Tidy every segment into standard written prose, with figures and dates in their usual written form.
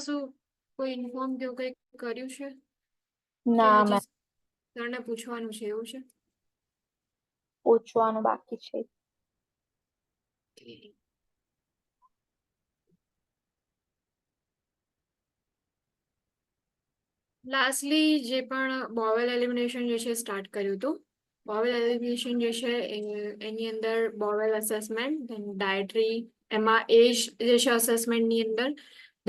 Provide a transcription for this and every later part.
કશું કોઈ ઇન્ફોર્મ કે એવું કંઈ કર્યું છે કે ના હજી મેમ, સરને પૂછવાનું છે એવું છે? પૂછવાનું બાકી છે. લાસ્ટલી જે પણ બોવેલ એલિમિનેશન જે છે સ્ટાર્ટ કર્યું હતું. બોવેલ એલિમિનેશન જે છે એની અંદર બોવેલ અસેસમેન્ટ, ધેન ડાયટરી, એમાં એજ જે છે અસેસમેન્ટની અંદર,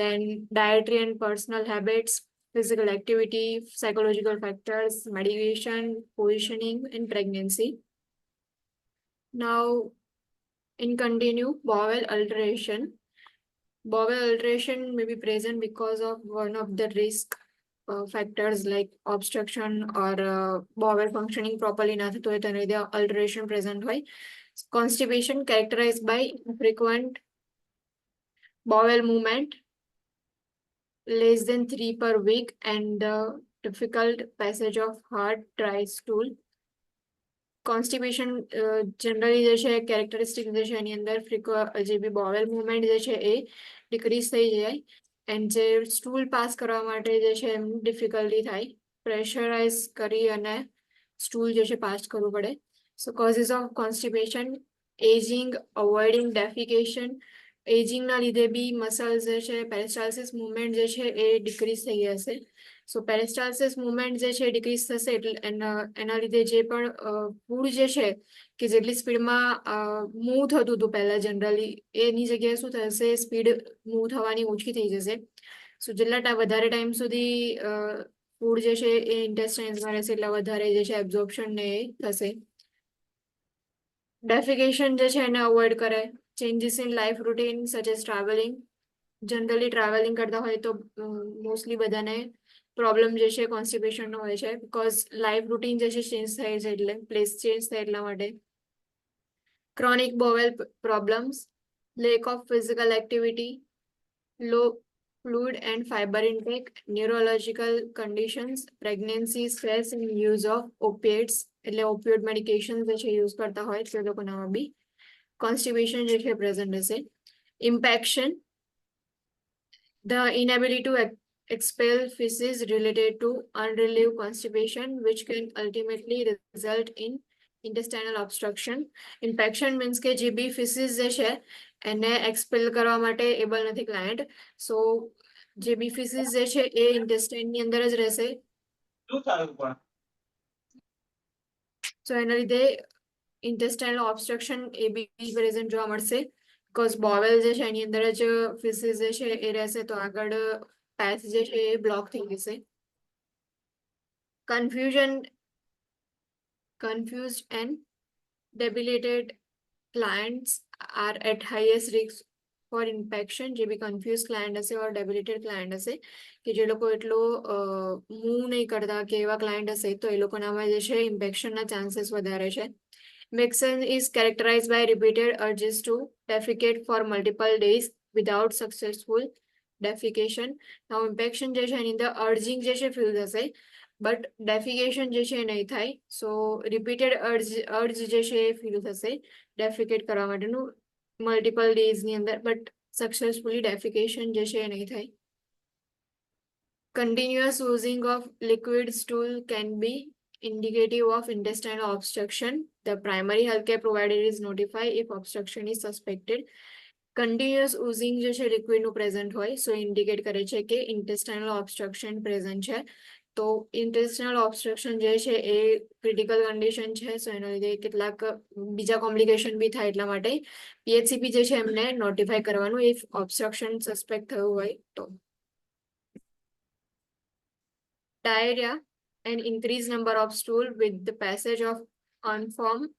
then dietary and personal habits, physical activity, psychological factors, medication, positioning, and pregnancy. Now, in continue, bowel alteration. Bowel alteration may be present because of one of the risk factors like obstruction or bowel functioning properly not to it, and the alteration present by constipation characterized by frequent bowel movement less than 3 per week and the difficult passage of hard dry stool. Constipation generally જે છે characteristic જે છે એની અંદર જે બી bowel movement જે છે એ decrease થઈ જાય એન્ડ જે સ્ટૂલ પાસ કરવા માટે જે છે એમ ડિફિકલ્ટી થાય, પ્રેશરાઇઝ કરી અને સ્ટૂલ જે છે પાસ કરવું પડે. So causes of constipation, ageing, avoiding defecation. એજિંગના લીધે બી મસલ્સ જે છે પેરિસ્ટાલ્સિસ મુવમેન્ટ જે છે એ ડિક્રીઝ થઈ જશે. સો પેરિસ્ટાલ્સિસ મુવમેન્ટ જે છે ડિક્રીઝ થશે એટલે એના લીધે જે પણ ફૂડ જે છે કે જેટલી સ્પીડમાં મૂવ થતું હતું પહેલા જનરલી એની જગ્યાએ શું થશે, સ્પીડ મૂવ થવાની ઓછી થઈ જશે. સો જેટલા વધારે ટાઈમ સુધી ફૂડ જે છે એ ઇન્ટેસ્ટાઇન્સમાં રહેશે એટલા વધારે જે છે એબ્ઝોર્પ્શન ને એ થશે. ડેફિકેશન જે છે એને અવોઇડ કરે. Changes in life routine such as travelling. Generally travelling કરતા હોય તો મોસ્ટલી બધાને પ્રોબ્લેમ જે છે કોન્સ્ટિપેશનનો હોય છે બીકોઝ લાઈફ રૂટીન જે છે ચેન્જ થાય છે એટલે પ્લેસ ચેન્જ થાય એટલા માટે. Chronic bowel problems, lack of physical activity, low fluid and fiber intake, neurological conditions, pregnancy, stress and use of opiates એટલે ઓપિયોઇડ મેડિકેશન જે છે યુઝ કરતા હોય તે લોકોનામાં બી કોન્સ્ટિપેશન જે છે પ્રેઝન્ટ હશે. ઇમ્પેક્શન, the inability to expel feces related to unrelieved constipation which can ultimately result in intestinal obstruction. Impaction means કે જે બી feces જે છે એને એક્સપેલ કરવા માટે એબલ નથી ક્લાયન્ટ. સો જે બી feces જે છે એ ઇન્ટેસ્ટાઇનની અંદર જ રહેશે. સો એના લીધે ઇન્ટેસ્ટાઇનલ ઓબ્સ્ટ્રક્શન એ બી પ્રેઝન્ટ જોવા મળશે બીકોઝ બોવેલ જે છે એની અંદર જ ફિસીસ જે છે એ રહેશે તો આગળ પેથ જે છે એ બ્લોક થઈ જશે. confused and debilitated clients are at highest risk for infection. જે બી કન્ફ્યુઝ ક્લાયન્ટ હશે ઓર ડેબિલિટેડ ક્લાયન્ટ હશે કે જે લોકો એટલો મૂવ નહીં કરતા કે એવા ક્લાયન્ટ હશે તો એ લોકોનામાં જે છે ઇન્ફેક્શનના ચાન્સીસ વધારે છે. Infection is characterized by repeated urges to defecate for multiple days without successful defecation. Now infection જે છે એની અંદર અર્જિંગ જે છે ફીલ થશે બટ ડેફિકેશન જે છે એ નહીં થાય. સો રિપીટેડ અર્જ જે છે એ ફીલ થશે ડેફિકેટ કરવા માટેનું મલ્ટિપલ ડેઝની અંદર બટ સક્સેસફુલી ડેફિકેશન જે છે એ નહીં થાય. Continuous oozing of liquid stool can be indicative of intestinal obstruction. The primary healthcare provider is notified if obstruction is suspected. Continuous oozing જે છે લિક્વિડનું પ્રેઝન્ટ હોય સો ઇન્ડિકેટ કરે છે કે ઇન્ટેસ્ટાઇનલ ઓબ્સ્ટ્રક્શન પ્રેઝન્ટ છે. તો ઇન્ટેસ્ટાઇનલ ઓબ્સ્ટ્રક્શન જે છે એ ક્રિટિકલ કન્ડિશન છે સો એના લીધે કેટલાક બીજા કોમ્પ્લિકેશન બી થાય એટલા માટે પીએચસીપી જે છે એમને નોટિફાય કરવાનું ઇફ ઓબ્સ્ટ્રક્શન સસ્પેક્ટ થયું હોય તો. Diarrhea, an increased number of stool with the passage of unformed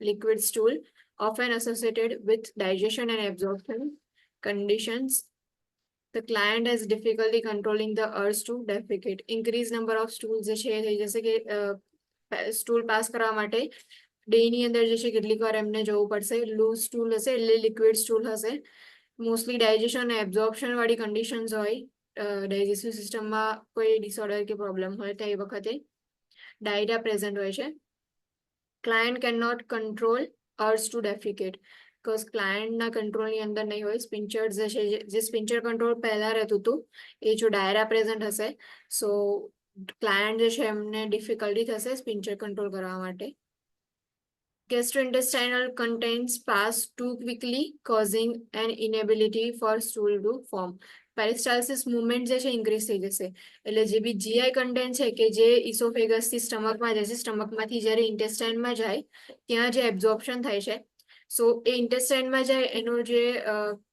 liquid stool, often associated with digestion and absorption conditions. The client has difficulty controlling the urge to defecate. Increased number of stools જે છે થઈ જશે કે stool pass કરવા માટે ડેની અંદર જે છે કેટલીક વાર એમને જવું પડશે. લૂઝ સ્ટૂલ હશે એટલે લિક્વિડ સ્ટૂલ હશે. મોસ્ટલી ડાયજેશન અને એબ્ઝોર્પ્શન વાળી કન્ડિશન્સ હોય ડાયજેસ્ટિવ સિસ્ટમમાં કોઈ ડિસઓર્ડર કે પ્રોબ્લેમ હોય તો એ વખતે ડાયરિયા પ્રેઝન્ટ હોય છે. Client can not control urge to defecate. Because ક્લાયન્ટના કંટ્રોલની અંદર નહીં હોય. સ્પિન્ચર જે છે, જે સ્પિન્ચર કંટ્રોલ પહેલા રહેતું હતું એ જો ડાયરા પ્રેઝન્ટ હશે, સો ક્લાયન્ટ જે છે એમને ડિફિકલ્ટી થશે સ્પિન્ચર કંટ્રોલ કરવા માટે. Gastrointestinal contents pass too quickly, causing an inability for stool to form. Peristalsis movement જે છે ઇન્ક્રીઝ થઈ જશે. એટલે જે બી જીઆઈ કન્ટેન્ટ છે કે જે ઇસોફેગસ થી સ્ટમકમાં જાય છે, સ્ટમકમાંથી જ્યારે ઇન્ટેસ્ટાઇનમાં જાય ત્યાં જે એબ્ઝોર્પ્શન થાય છે, સો એ ઇન્ટેસ્ટાઇનમાં જાય એનો જે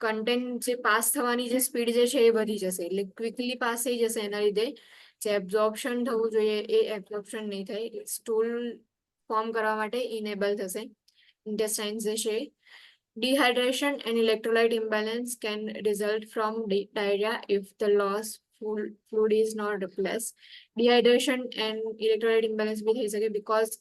કન્ટેન્ટ જે પાસ થવાની જે સ્પીડ જે છે એ વધી જશે. એટલે ક્વિકલી પાસ થઈ જશે, એના લીધે જે એબ્ઝોર્પ્શન થવું જોઈએ એ એબ્ઝોર્પ્શન નહીં થાય. સ્ટૂલ ફોર્મ કરવા માટે ઇનેબલ થશે ઇન્ટેસ્ટાઇન્સ જે છે. Dehydration and electrolyte imbalance can result from diarrhea if the lost fluid is not replaced. Dehydration and electrolyte imbalance બી થઈ શકે બીકોઝ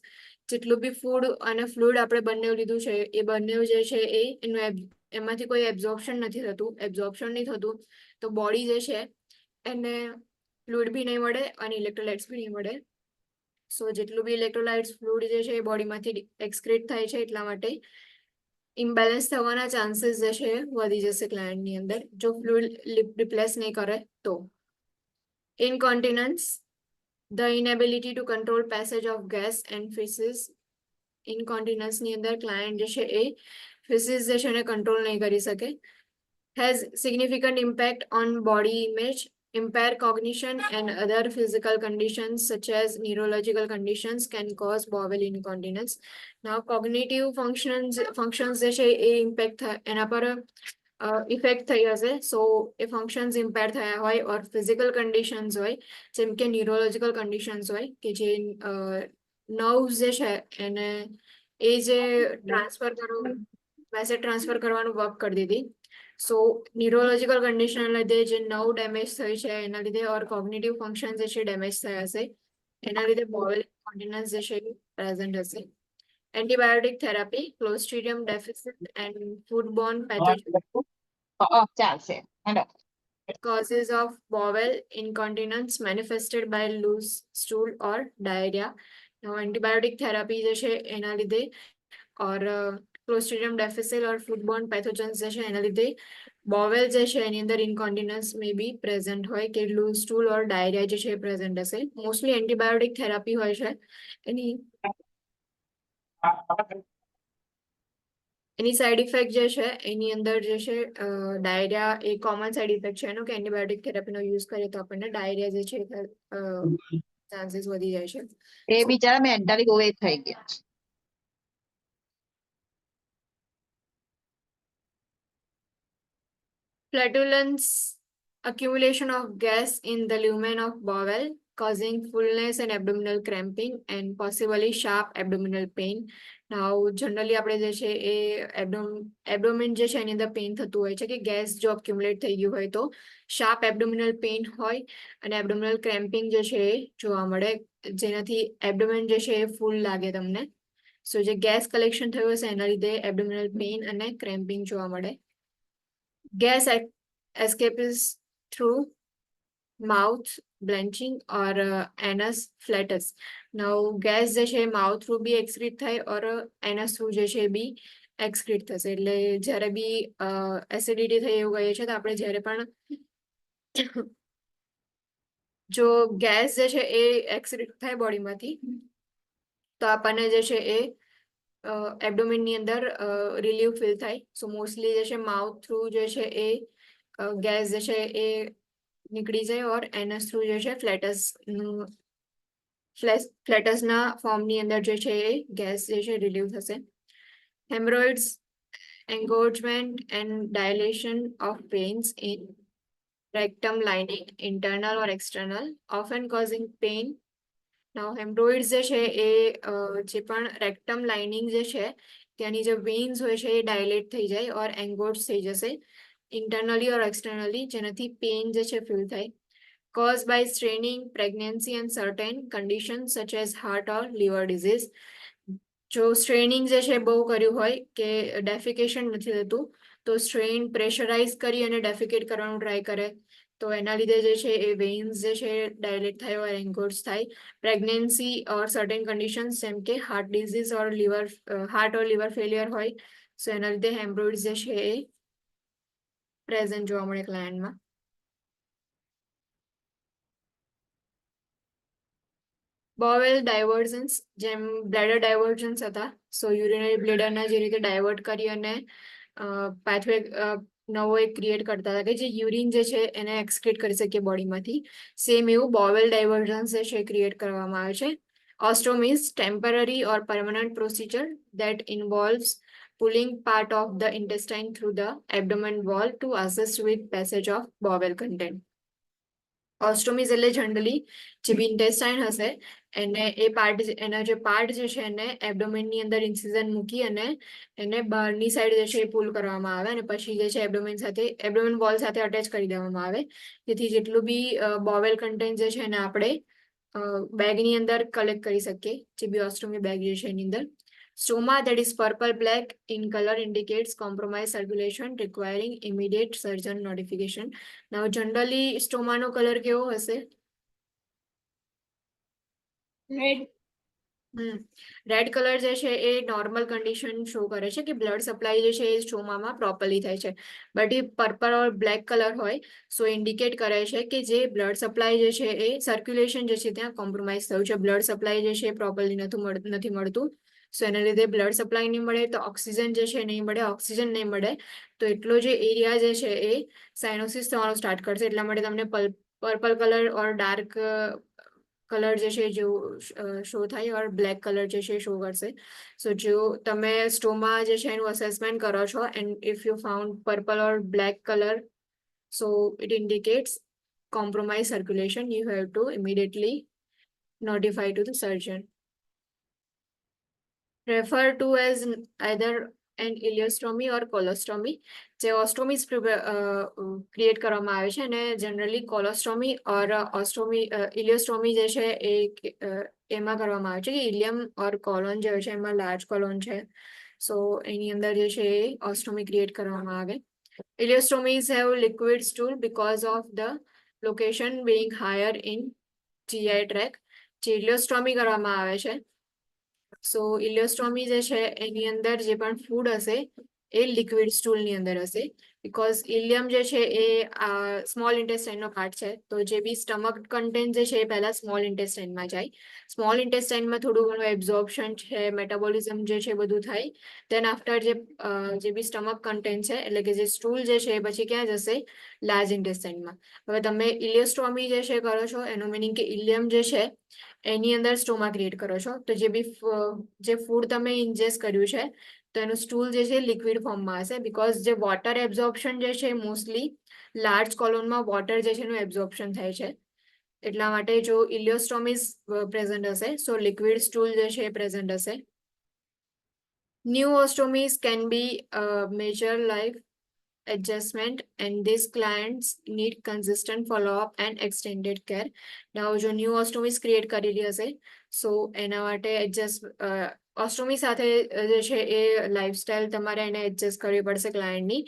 જેટલું બી ફૂડ અને ફ્લુઇડ આપણે બંને લીધું છે એ બંને જે છે એ એનું એમાંથી કોઈ એબ્ઝોર્પ્શન નથી થતું. એબ્ઝોર્પ્શન નહીં થતું તો બોડી જે છે એને ફ્લુઇડ બી નહીં મળે અને ઇલેક્ટ્રોલાઇટ્સ બી નહીં મળે. સો જેટલું બી ઇલેક્ટ્રોલાઇટ્સ ફ્લુઇડ જે છે એ બોડીમાંથી એક્સક્રીટ થાય છે, એટલા માટે ઇમ્બેલેન્સ થવાના ચાન્સીસ જે છે વધી જશે ક્લાયન્ટની અંદર જો ફ્લુઇડ રિપ્લેસ નહીં કરે તો. ઇનકોન્ટિનન્સ, the inability to control passage of gas and feces. ઇનકોન્ટિનન્સની અંદર ક્લાયન્ટ જે છે એ ફીસીસ જે છે એને કંટ્રોલ નહીં કરી શકે. has significant impact on body image, impair cognition and other physical conditions such as neurological conditions can cause bowel incontinence. Now cognitive functions જે છે એ ઇમ્પેક્ટ એના પર ઇફેક્ટ થઈ હશે. સો એ ફંક્શન્સ ઇમ્પેર થયા હોય ઓર ફિઝિકલ કન્ડિશન્સ હોય જેમ કે ન્યુરોલોજીકલ કન્ડિશન્સ હોય કે જે નર્વ્સ જે છે એને એ જે ટ્રાન્સફર કરવું મેસેજ ટ્રાન્સફર કરવાનું વર્ક કરી દીધી. સો ન્યુરોલોજીકલ કન્ડિશનના લીધે જે નર્વ ડેમેજ થઈ છે એના લીધે ઓર કોગ્નિટિવ ફંક્શન જે છે ડેમેજ થયા હશે, એના લીધે બોવેલ ઇન્કોન્ટિનન્સ જે છે પ્રેઝન્ટ હશે. એન્ટીબાયોટિક થેરાપી, ક્લોસ્ટ્રીડિયમ ડેફિસિટ એન્ડ ફૂડબોર્ન પેથોજન ચાલશે. causes of bowel incontinence manifested by loose stool or diarrhea. Now antibiotic therapy જે છે એના લીધે और ક્લોસ્ટ્રીડિયમ ડેફિસિટ और ફૂડબોર્ન પેથોજન્સ જે છે એના લીધે બોવેલ જે છે એની અંદર ઇન્કોન્ટિનન્સ મે બી પ્રેઝન્ટ હોય કે લૂઝ સ્ટૂલ ઓર ડાયરિયા જે છે પ્રેઝન્ટ હશે. મોસ્ટલી એન્ટીબાયોટિક થેરાપી હોય છે એની સાઈડ ઇફેક્ટ જે છે એની અંદર જે છે ડાયરિયા એ કોમન સાઈડ ઇફેક્ટ છે એનો કે એન્ટીબાયોટિક થેરાપીનો યુઝ કરીએ તો આપણને ડાયરિયા જે છે ચાન્સીસ વધી જાય છે. એ બિચારા મેન્ટલી બહુ એ થઈ ગયા છે. Flatulence, accumulation of gas in the lumen of bowel causing fullness and abdominal cramping and possibly sharp abdominal pain. Now generally આપણે જે છે એ એબ્ડોમેન જે છે એની અંદર પેઇન થતું હોય છે કે ગેસ જો અક્યુમ્યુલેટ થઈ ગયું હોય તો શાર્પ એબ્ડોમિનલ પેઇન હોય અને એબ્ડોમિનલ ક્રેમ્પિંગ જે છે એ જોવા મળે જેનાથી એબ્ડોમેન જે છે એ ફૂલ લાગે તમને. સો જે ગેસ કલેક્શન થયું હશે એના લીધે એબ્ડોમિનલ પેઇન અને ક્રેમ્પિંગ જોવા મળે. Gas escapes through mouth blanching or anus flatus. Now gas જે છે માઉથ થ્રુ બી એક્સક્રીટ થાય ઓર એનસ થ્રુ જે છે બી એક્સક્રીટ થશે. એટલે જ્યારે બી એસિડિટી થઈ એવું કહીએ છીએ તો આપણે જ્યારે પણ જો ગેસ જે છે એ એક્સક્રીટ થાય બોડીમાંથી તો આપણને જે છે એ એબ્ડોમિનની અંદર રિલીવ ફીલ થાય. સો મોસ્ટલી જે છે માઉથ થ્રુ જે છે એ ગેસ જે છે એ નીકળી જાય ઓર એનસ થ્રુ જે છે ફ્લેટસના ફોર્મની અંદર જે છે એ ગેસ જે છે રિલીવ થશે. હેમરોઇડ્સ, engorgement and dilation of veins in rectum lining, internal or external, often causing pain. નાઉ હેમરોઇડ્સ જે છે એ જે પણ રેક્ટમ લાઇનિંગ જે છે ત્યાંની જે વેન્સ હોય છે એ ડાયલેટ થઈ જાય ઓર એંગોર્જ થઈ જશે ઇન્ટરનલી ઓર એક્સટર્નલી જેનાથી પેઇન જે છે ફીલ થાય. Caused by straining, pregnancy and certain conditions such as heart or liver disease. જો સ્ટ્રેનિંગ જે છે બહુ કર્યું હોય કે ડેફિકેશન નથી થતું તો સ્ટ્રેન પ્રેશરાઇઝ કરી અને ડેફિકેટ કરવાનું ટ્રાય કરે તો એના લીધે જે છે એ વેન્સ જે છે ડાયલેટ થાય ઓર એન્ગોર્જ થાય. પ્રેગ્નન્સી ઓર સર્ટેન કન્ડિશન્સ જેમ કે હાર્ટ ડિઝીઝ ઓર હાર્ટ ઓર લિવર ફેલિયર હોય સો એના લીધે હેમરોઇડ્સ જે છે એ પ્રેઝન્ટ જોવા મળે ગ્લેન્ડમાં. બોવેલ ડાયવર્ઝન્સ, જેમ બ્લેડર ડાયવર્ઝન્સ હતા, સો યુરિનરી બ્લેડરના જે રીતે ડાયવર્ટ કરી અને પાથવે નવો એક ક્રિએટ કરતા હતા કે જે યુરિન જે છે એને એક્સક્રીટ કરી શકીએ બોડીમાંથી, સેમ એવું બોવેલ ડાયવર્ઝન્સ જે છે ક્રિએટ કરવામાં આવે છે. Ostrom is temporary or permanent procedure that involves pulling part of the intestine through the abdomen wall to assist with passage of bowel content. ઓસ્ટોમીઝ એટલે જનરલી જે બી ઇન્ટેસ્ટાઇન હશે એને એના જે પાર્ટ જે છે એને એબડોમેનની અંદર ઇન્સિઝન મૂકી અને એને બહારની સાઈડ જે છે એ પુલ કરવામાં આવે અને પછી જે છે એબડોમેન વોલ સાથે અટેચ કરી દેવામાં આવે, જેથી જેટલું બી બોવેલ કન્ટેન્ટ જે છે એને આપણે બેગની અંદર કલેક્ટ કરી શકીએ, જે બી ઓસ્ટોમી બેગ જે છે એની અંદર. Stoma that is purple black in color indicates compromised circulation requiring immediate surgeon notification. Now generally stoma no colour કેવો હશે? રેડ કલર જે છે એ નોર્મલ કન્ડિશન શો કરે છે કે બ્લડ સપ્લાય જે છે એ સ્ટોમામાં પ્રોપરલી થાય છે, but A purple or black colour હોય સો ઇન્ડિકેટ કરે છે કે જે બ્લડ સપ્લાય જે છે એ સર્ક્યુલેશન જે છે ત્યાં કોમ્પ્રોમાઇઝ થયું છે, બ્લડ સપ્લાય જે છે એ પ્રોપરલી નથી મળતું. સો એના લીધે બ્લડ સપ્લાય નહીં મળે તો ઓક્સિજન જે છે નહીં મળે, ઓક્સિજન નહીં મળે તો એટલો જે એરિયા જે છે એ સાઇનોસિસ થવાનું સ્ટાર્ટ કરશે. એટલા માટે તમને પર્પલ કલર ઓર ડાર્ક કલર જે છે જેવું શો થાય ઓર બ્લેક કલર જે છે શો કરશે. સો જો તમે સ્ટોમા જે છે એનું અસેસમેન્ટ કરો છો and if you found purple or black colour, so it indicates compromised circulation, you have to immediately notify to the surgeon. Refer to as either an ileostomy or colostomy. જે ઓસ્ટોમીઝ create કરવામાં આવે છે અને generally કોલોસ્ટોમી ઓર ઇલિયોસ્ટોમી જે છે એ એમાં કરવામાં આવે છે કે ઇલિયમ ઓર કોલોન જે છે એમાં લાર્જ કોલોન છે, સો એની અંદર જે છે એ ઓસ્ટોમી ક્રિએટ કરવામાં આવે. Ileostomies have liquid stool because of the location being higher in GI tract. જે ઇલિયોસ્ટોમી કરવામાં આવે છે, સો ઇલિયોસ્ટોમી જે છે એની અંદર જે પણ ફૂડ હશે એ લિક્વિડ સ્ટૂલની અંદર હશે, બીકોઝ ઇલિયમ જે છે એ સ્મોલ ઇન્ટેસ્ટાઇનનો પાર્ટ છે, તો જે બી સ્ટમક કન્ટેન્ટ જે છે એ પહેલા સ્મોલ ઇન્ટેસ્ટાઇનમાં જાય, સ્મોલ ઇન્ટેસ્ટાઇનમાં થોડું ઘણું એબ્ઝોર્પ્શન છે, મેટાબોલિઝમ જે છે બધું થાય, દેન આફ્ટર જે બી સ્ટમક કન્ટેન્ટ છે એટલે કે જે સ્ટૂલ જે છે એ પછી ક્યાં જશે? લાર્જ ઇન્ટેસ્ટાઇનમાં. હવે તમે ઇલિયોસ્ટોમી જે છે કરો છો એનું મિનિંગ કે ઇલિયમ જે છે એની અંદર સ્ટોમા ક્રિએટ કરો છો, તો જે ફૂડ તમે ઇન્જેસ્ટ કર્યું છે તો એનું સ્ટૂલ જે છે લિક્વિડ ફોર્મમાં હશે, બીકોઝ જે વોટર એબ્ઝોર્પ્શન જે છે મોસ્ટલી લાર્જ કોલોનમાં વોટર જે છે એનું એબ્ઝોર્પ્શન થાય છે, એટલા માટે જો ઇલિયોસ્ટોમીઝ પ્રેઝન્ટ હશે સો લિક્વિડ સ્ટૂલ જે છે એ પ્રેઝન્ટ હશે. New ostomies can be major life adjustment and these clients need consistent follow-up and extended care. Now જો ન્યૂ ઓસ્ટોમીઝ ક્રિએટ કરેલી હશે સો એના માટે ઓસ્ટોમી સાથે જે છે એ લાઈફસ્ટાઈલ તમારે એને એડજસ્ટ કરવી પડશે ક્લાયન્ટની,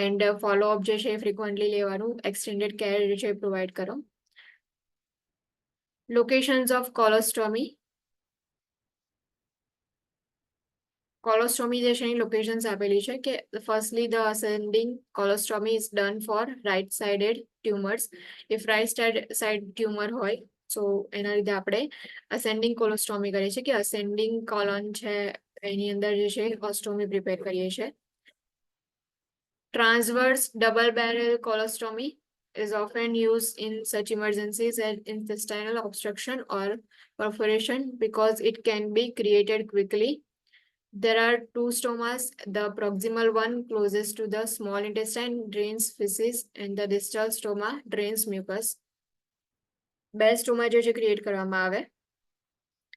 એન્ડ ફોલોઅપ જે છે એ ફ્રિકવન્ટલી લેવાનું, એક્સટેન્ડેડ કેર જે છે એ પ્રોવાઈડ કરો. Locations of colostomy. કોલોસ્ટોમી જે છે એની લોકેશન્સ આપેલી છે કે firstly the ascending colostomy is done for right sided tumours. If right side tumour હોય સો એના લીધે આપણે અસેન્ડિંગ કોલોસ્ટોમી કરીએ છીએ કે અસેન્ડિંગ કોલોન છે એની અંદર જે છે ઓસ્ટોમી પ્રિપેર કરીએ છીએ. Transverse double barrel colostomy is often used in such emergencies as intestinal obstruction or perforation because it can be created quickly. There are two stomas. The proximal one closest to the small intestine drains feces and the distal stoma drains mucus. બે સ્ટોમા જે create કરવામાં આવે.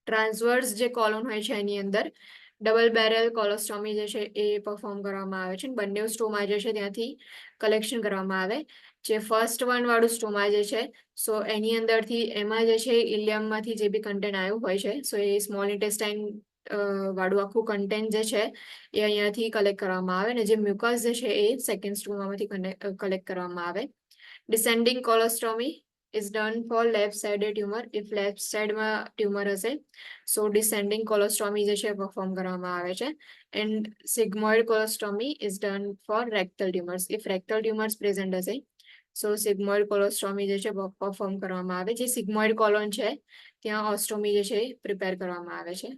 Transverse જે colon હોય છે એની અંદર double barrel કોલોસ્ટોમી જે છે એ પરફોર્મ કરવામાં આવે છે, બંને સ્ટોમા જે છે ત્યાંથી કલેક્શન કરવામાં આવે. જે ફર્સ્ટ વન વાળું સ્ટોમા જે છે સો એની અંદરથી એમાં જે છે ઇલિયમમાંથી જે બી કન્ટેન્ટ આવ્યું હોય છે સો એ સ્મોલ ઇન્ટેસ્ટાઇન વાળું આખું કન્ટેન્ટ જે છે એ અહીંયાથી કલેક્ટ કરવામાં આવે, અને જે મ્યુકસ જે છે એ સેકન્ડ સ્ટોમામાંથી કલેક્ટ કરવામાં આવે. Descending કોલોસ્ટોમી. is done for left-sided tumor. If left side માં tumor હશે, so descending colostomy જે છે perform કરવામાં આવે છે. And sigmoid colostomy is done for rectal tumors. If rectal tumors present હશે, so sigmoid colostomy જે છે perform કરવામાં આવે. જે sigmoid colon છે ત્યાં ostomy જે છે prepare કરવામાં આવે છે.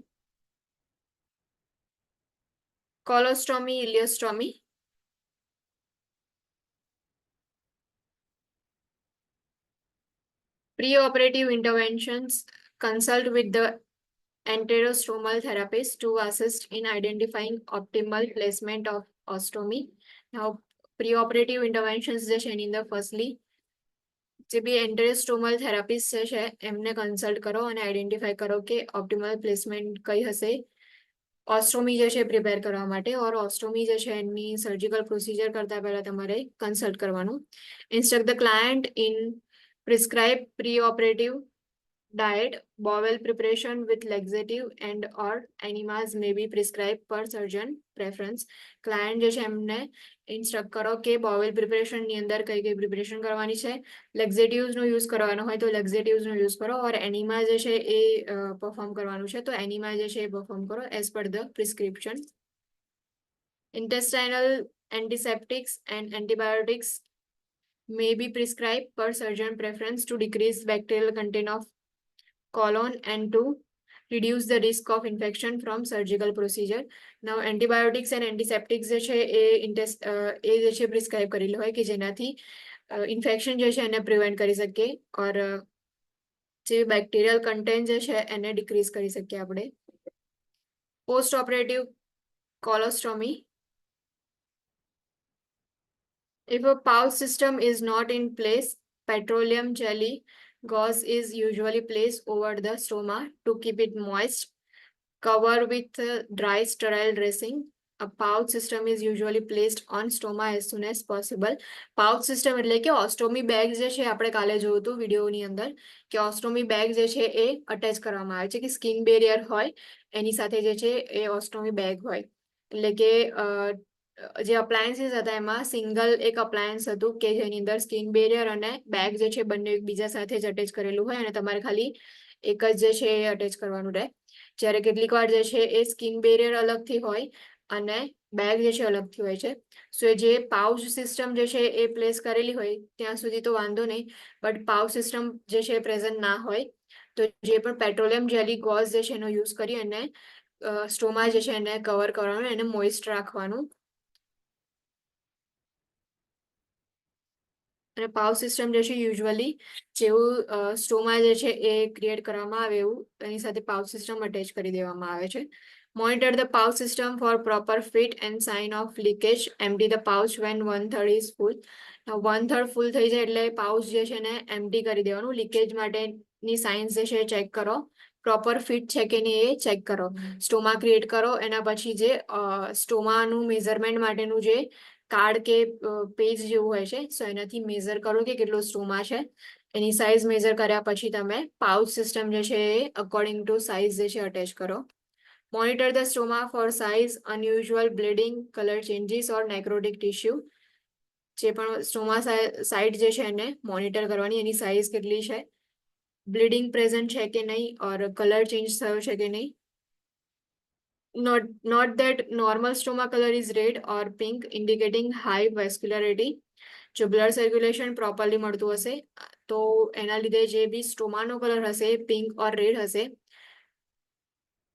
Colostomy, ileostomy. Pre-operative interventions, consult with the enterostromal therapist to assist in identifying optimal placement of ostomy. Now, pre-operative interventions જે છે એની અંદર firstly જે બી enterostromal therapist છે એમને કન્સલ્ટ કરો અને આઈડેન્ટિફાઈ કરો કે ઓપ્ટિમલ પ્લેસમેન્ટ કઈ હશે ઓસ્ટોમી જે છે પ્રિપેર કરવા માટે. ઓર ઓસ્ટોમી જે છે એની સર્જિકલ પ્રોસિજર કરતા પહેલા તમારે કન્સલ્ટ કરવાનું. Instruct the client in prescribe pre-operative diet, bowel preparation with laxative and or enemas may be prescribed per surgeon preference. Client જે છે એમને ઇન્સ્ટ્રક્ટ કરો કે બોવેલ પ્રિપરેશન ની અંદર કઈ કઈ પ્રિપરેશન કરવાની છે. લેક્ઝેટિવ્સ નો યુઝ કરવાનો હોય તો લેક્ઝેટિવ્સ નો યુઝ કરો. ઓર એનિમા જે છે એ પરફોર્મ કરવાનું છે તો એનિમા જે છે એ પરફોર્મ કરો as per the prescription. Intestinal antiseptics and antibiotics may be prescribed per surgeon preference to decrease bacterial content of colon and to reduce the risk of infection from surgical procedure. Now antibiotics and antiseptics જે છે એ જે છે prescribe કરેલું હોય કે જેનાથી infection જે છે એને પ્રિવેન્ટ કરી શકીએ ઓર જે બેક્ટેરિયલ કન્ટેન્ટ જે છે એને ડિક્રીઝ કરી શકીએ આપણે. Post operative colostomy. If a pouch system is not in place, petroleum jelly gauze is usually placed over the stoma to keep it moist. Cover with dry sterile dressing. A pouch system is usually placed on stoma as soon as possible. Pouch system એટલે કે ઓસ્ટોમી bag જે છે આપણે કાલે જોયું હતું વિડીયોની અંદર કે ઓસ્ટોમી બેગ જે છે એ અટેચ કરવામાં આવે છે કે સ્કિન બેરિયર હોય એની સાથે જે છે એ ઓસ્ટોમી બેગ હોય. એટલે કે જે અપ્લાયન્સીસ હતા એમાં સિંગલ એક અપ્લાયન્સ હતું કે જેની અંદર સ્કિન બેરિયર અને બેગ જે છે બંને એકબીજા સાથે જ અટેચ કરેલું હોય અને તમારે ખાલી એક જ જે છે એ અટેચ કરવાનું રહે. જ્યારે કેટલીક વાર જે છે એ સ્કિન બેરિયર અલગથી હોય અને બેગ જે છે અલગથી હોય છે. સો જે પાઉચ સિસ્ટમ જે છે એ પ્લેસ કરેલી હોય ત્યાં સુધી તો વાંધો નહીં, બટ પાઉચ સિસ્ટમ જે છે પ્રેઝન્ટ ના હોય તો જે પણ પેટ્રોલિયમ જેલી ગોઝ જે છે એનો યુઝ કરી અને સ્ટોમા જે છે એને કવર કરવાનું, એને મોઇસ્ટ રાખવાનું. અને પાઉચ સિસ્ટમ જે છે યુઝ્યુઅલી જેવું સ્ટોમા જે છે એ ક્રિએટ કરવામાં આવે એવું એની સાથે પાઉચ સિસ્ટમ અટેચ કરી દેવામાં આવે છે. Monitor the pouch system for proper fit and sign of leakage. Empty the pouch when 1/3 is full. Now 1/3 full થઈ જાય એટલે પાઉચ જે છે ને એમ્પ્ટી કરી દેવાનું. લીકેજ માટેની સાઇન્સ જે છે ચેક કરો, પ્રોપર ફિટ છે કે નહીં એ ચેક કરો. સ્ટોમા ક્રિએટ કરો એના પછી જે સ્ટોમાનું મેઝરમેન્ટ માટેનું જે કાર્ડ કે પેજ જેવું હોય છે સો એનાથી મેઝર કરો કે કેટલો સ્ટોમા છે. એની સાઇઝ મેઝર કર્યા પછી તમે પાઉચ સિસ્ટમ જે છે એ અકોર્ડિંગ ટુ સાઇઝ જે છે અટેચ કરો. Monitor the stoma for size, unusual bleeding, color changes or necrotic tissue. જે પણ સ્ટોમા સાઇડ જે છે એને મોનિટર કરવાની, એની સાઇઝ કેટલી છે, બ્લીડિંગ પ્રેઝન્ટ છે કે નહીં ઓર કલર ચેન્જ થયો છે કે નહીં. Not that normal stoma color is red or pink indicating high vascularity. જો બ્લડ સર્ક્યુલેશન પ્રોપરલી મળતું હશે તો એના લીધે જે બી સ્ટોમાનો કલર હશે પિંક ઓર રેડ હશે.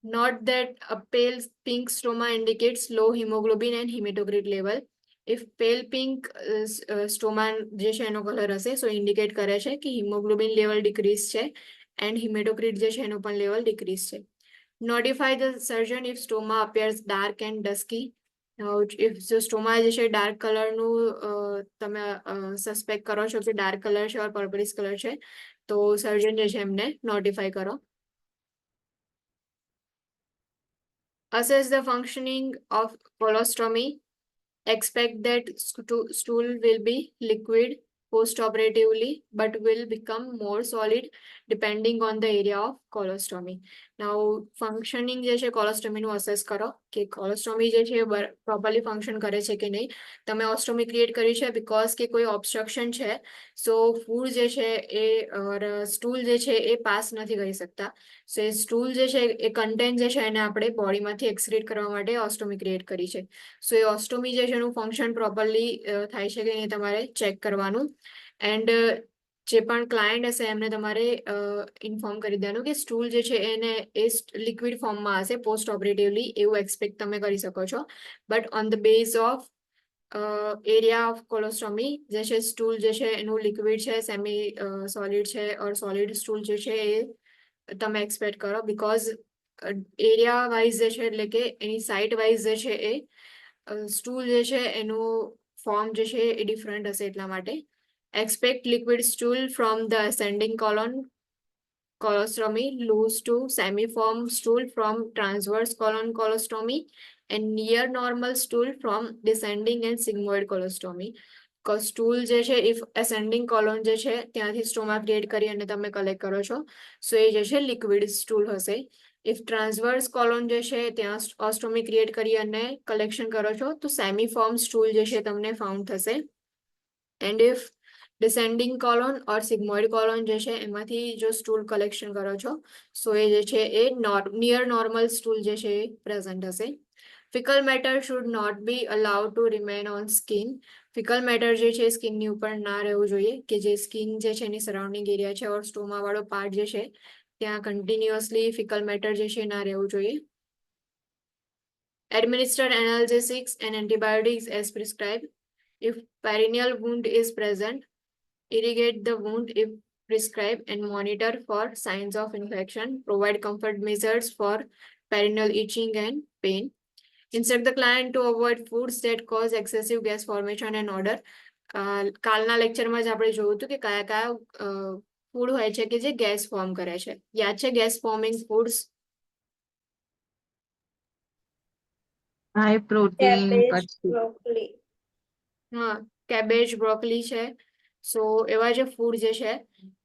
Not that a pale pink stoma indicates low hemoglobin and hematocrit level. If pale pink stoma જે છે એનો કલર હશે સો ઇન્ડિકેટ કરે છે કે હિમોગ્લોબિન લેવલ ડિક્રીઝ છે એન્ડ હિમેટોક્રિટ જે છે એનો પણ લેવલ ડિક્રીઝ છે. Notify the surgeon if stoma appears dark and dusky. If જો સ્ટોમા જે છે ડાર્ક કલરનું તમે સસ્પેક્ટ કરો છો કે ડાર્ક કલર છે ઓર પર્પલિશ કલર છે તો સર્જન જે છે એમને નોટિફાઈ કરો. Assess the functioning of colostomy. Expect that stool will be liquid post-operatively but will become more solid depending on the area of colostomy. Now functioning જે છે કોલોસ્ટોમીનું અસેસ કરો કે કોલોસ્ટોમી જે છે પ્રોપરલી ફંક્શન કરે છે કે નહીં. તમે ઓસ્ટોમી ક્રિએટ કરી છે બીકોઝ કે કોઈ ઓબ્સ્ટ્રક્શન છે, સો ફૂડ જે છે એ સ્ટૂલ જે છે એ પાસ નથી કરી શકતા. સો એ સ્ટૂલ જે છે એ કન્ટેન્ટ જે છે એને આપણે બોડીમાંથી એક્સક્રીટ કરવા માટે ઓસ્ટોમી ક્રિએટ કરી છે. સો એ ઓસ્ટોમી જે છે એનું ફંક્શન પ્રોપરલી થાય છે કે નહીં તમારે ચેક કરવાનું. એન્ડ જે પણ ક્લાયન્ટ હશે એમને તમારે ઇન્ફોર્મ કરી દેવાનું કે સ્ટૂલ જે છે એને એ લિક્વિડ ફોર્મમાં હશે પોસ્ટ ઓપરેટિવલી, એવું એક્સપેક્ટ તમે કરી શકો છો. But on the base of area of colostomy જે છે સ્ટૂલ જે છે એનું લિક્વિડ છે, સેમી સોલિડ છે ઓર સોલિડ સ્ટૂલ જે છે એ તમે એક્સપેક્ટ કરો બીકોઝ એરિયા વાઇઝ જે છે એટલે કે એની સાઇટ વાઇઝ જે છે એ સ્ટૂલ જે છે એનું ફોર્મ જે છે એ ડિફરન્ટ હશે એટલા માટે. Expect liquid stool from the ascending colon colostomy, loose to semiform stool from transverse colon colostomy, and near normal stool from descending and sigmoid colostomy. Stool જે છે ઇફ એસેન્ડિંગ કોલોન જે છે ત્યાંથી સ્ટોમા ક્રિએટ કરી અને તમે કલેક્ટ કરો છો, સો એ જે છે લિક્વિડ સ્ટૂલ હશે. ઇફ ટ્રાન્સવર્સ કોલોન જે છે ત્યાં ઓસ્ટોમી ક્રિએટ કરી અને કલેક્શન કરો છો તો સેમીફોર્મ સ્ટૂલ જે છે તમને ફાઉન્ડ થશે. And if descending colon or sigmoid colon જે છે એમાંથી જો સ્ટૂલ કલેક્શન કરો છો, સો એ જે છે એ નિયર નોર્મલ સ્ટૂલ જે છે એ પ્રેઝન્ટ હશે. Faecal matter should not be allowed to remain on skin. Faecal matter જે છે સ્કિનની ઉપર ના રહેવું જોઈએ, કે જે સ્કિન જે છે એની સરાઉન્ડિંગ એરિયા છે ઓર સ્ટોમા વાળો પાર્ટ જે છે ત્યાં કન્ટિન્યુઅસલી ફિકલ મેટર જે છે ના રહેવું જોઈએ. Administer analgesics and antibiotics as prescribed. If perineal wound is present, irrigate the wound if prescribed and monitor for signs of infection. Provide comfort measures for perineal itching and pain. Instruct the client to avoid foods that cause excessive gas formation and odor. કાલના લેક્ચરમાં જ આપણે જોયું હતું કે કયા કયા food હોય છે કે જે ગેસ ફોર્મ કરે છે. યાદ છે gas forming foods? High protein cabbage, પછી broccoli. હા, કેબેજ, બ્રોકલી છે. સો એવા જે ફૂડ જે છે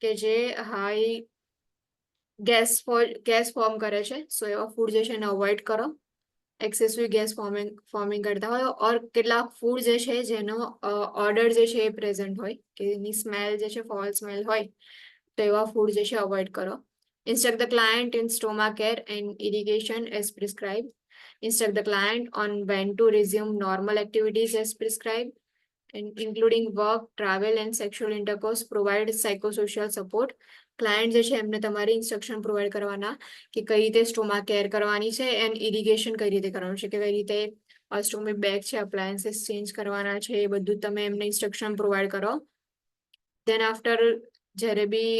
કે જે હાઈ ગેસ ફોર્મ કરે છે, સો એવા ફૂડ જે છે એને અવોઇડ કરો. એક્સેસિવ ગેસ ફોર્મિંગ કરતા હોય ઓર કેટલાક ફૂડ જે છે જેનો ઓર્ડર જે છે એ પ્રેઝન્ટ હોય, કે એની સ્મેલ જે છે ફોલ સ્મેલ હોય, તો એવા ફૂડ જે છે અવોઇડ કરો. Instruct the client in stomach care and irrigation as prescribed. Instruct the client on when to resume normal activities as prescribed, and including work, travel and sexual intercourse. Provide psychosocial support. Client જે છે એમને તમારી instruction provide કરવાના કે કઈ રીતે સ્ટોમા care કરવાની છે એન્ડ ઇરિગેશન કઈ રીતે કરવાનું છે, કે કઈ રીતે સ્ટોમિક બેગ છે, અપ્લાયન્સીસ ચેન્જ કરવાના છે, એ બધું તમે એમને ઇન્સ્ટ્રક્શન પ્રોવાઈડ કરો. દેન આફ્ટર જ્યારે બી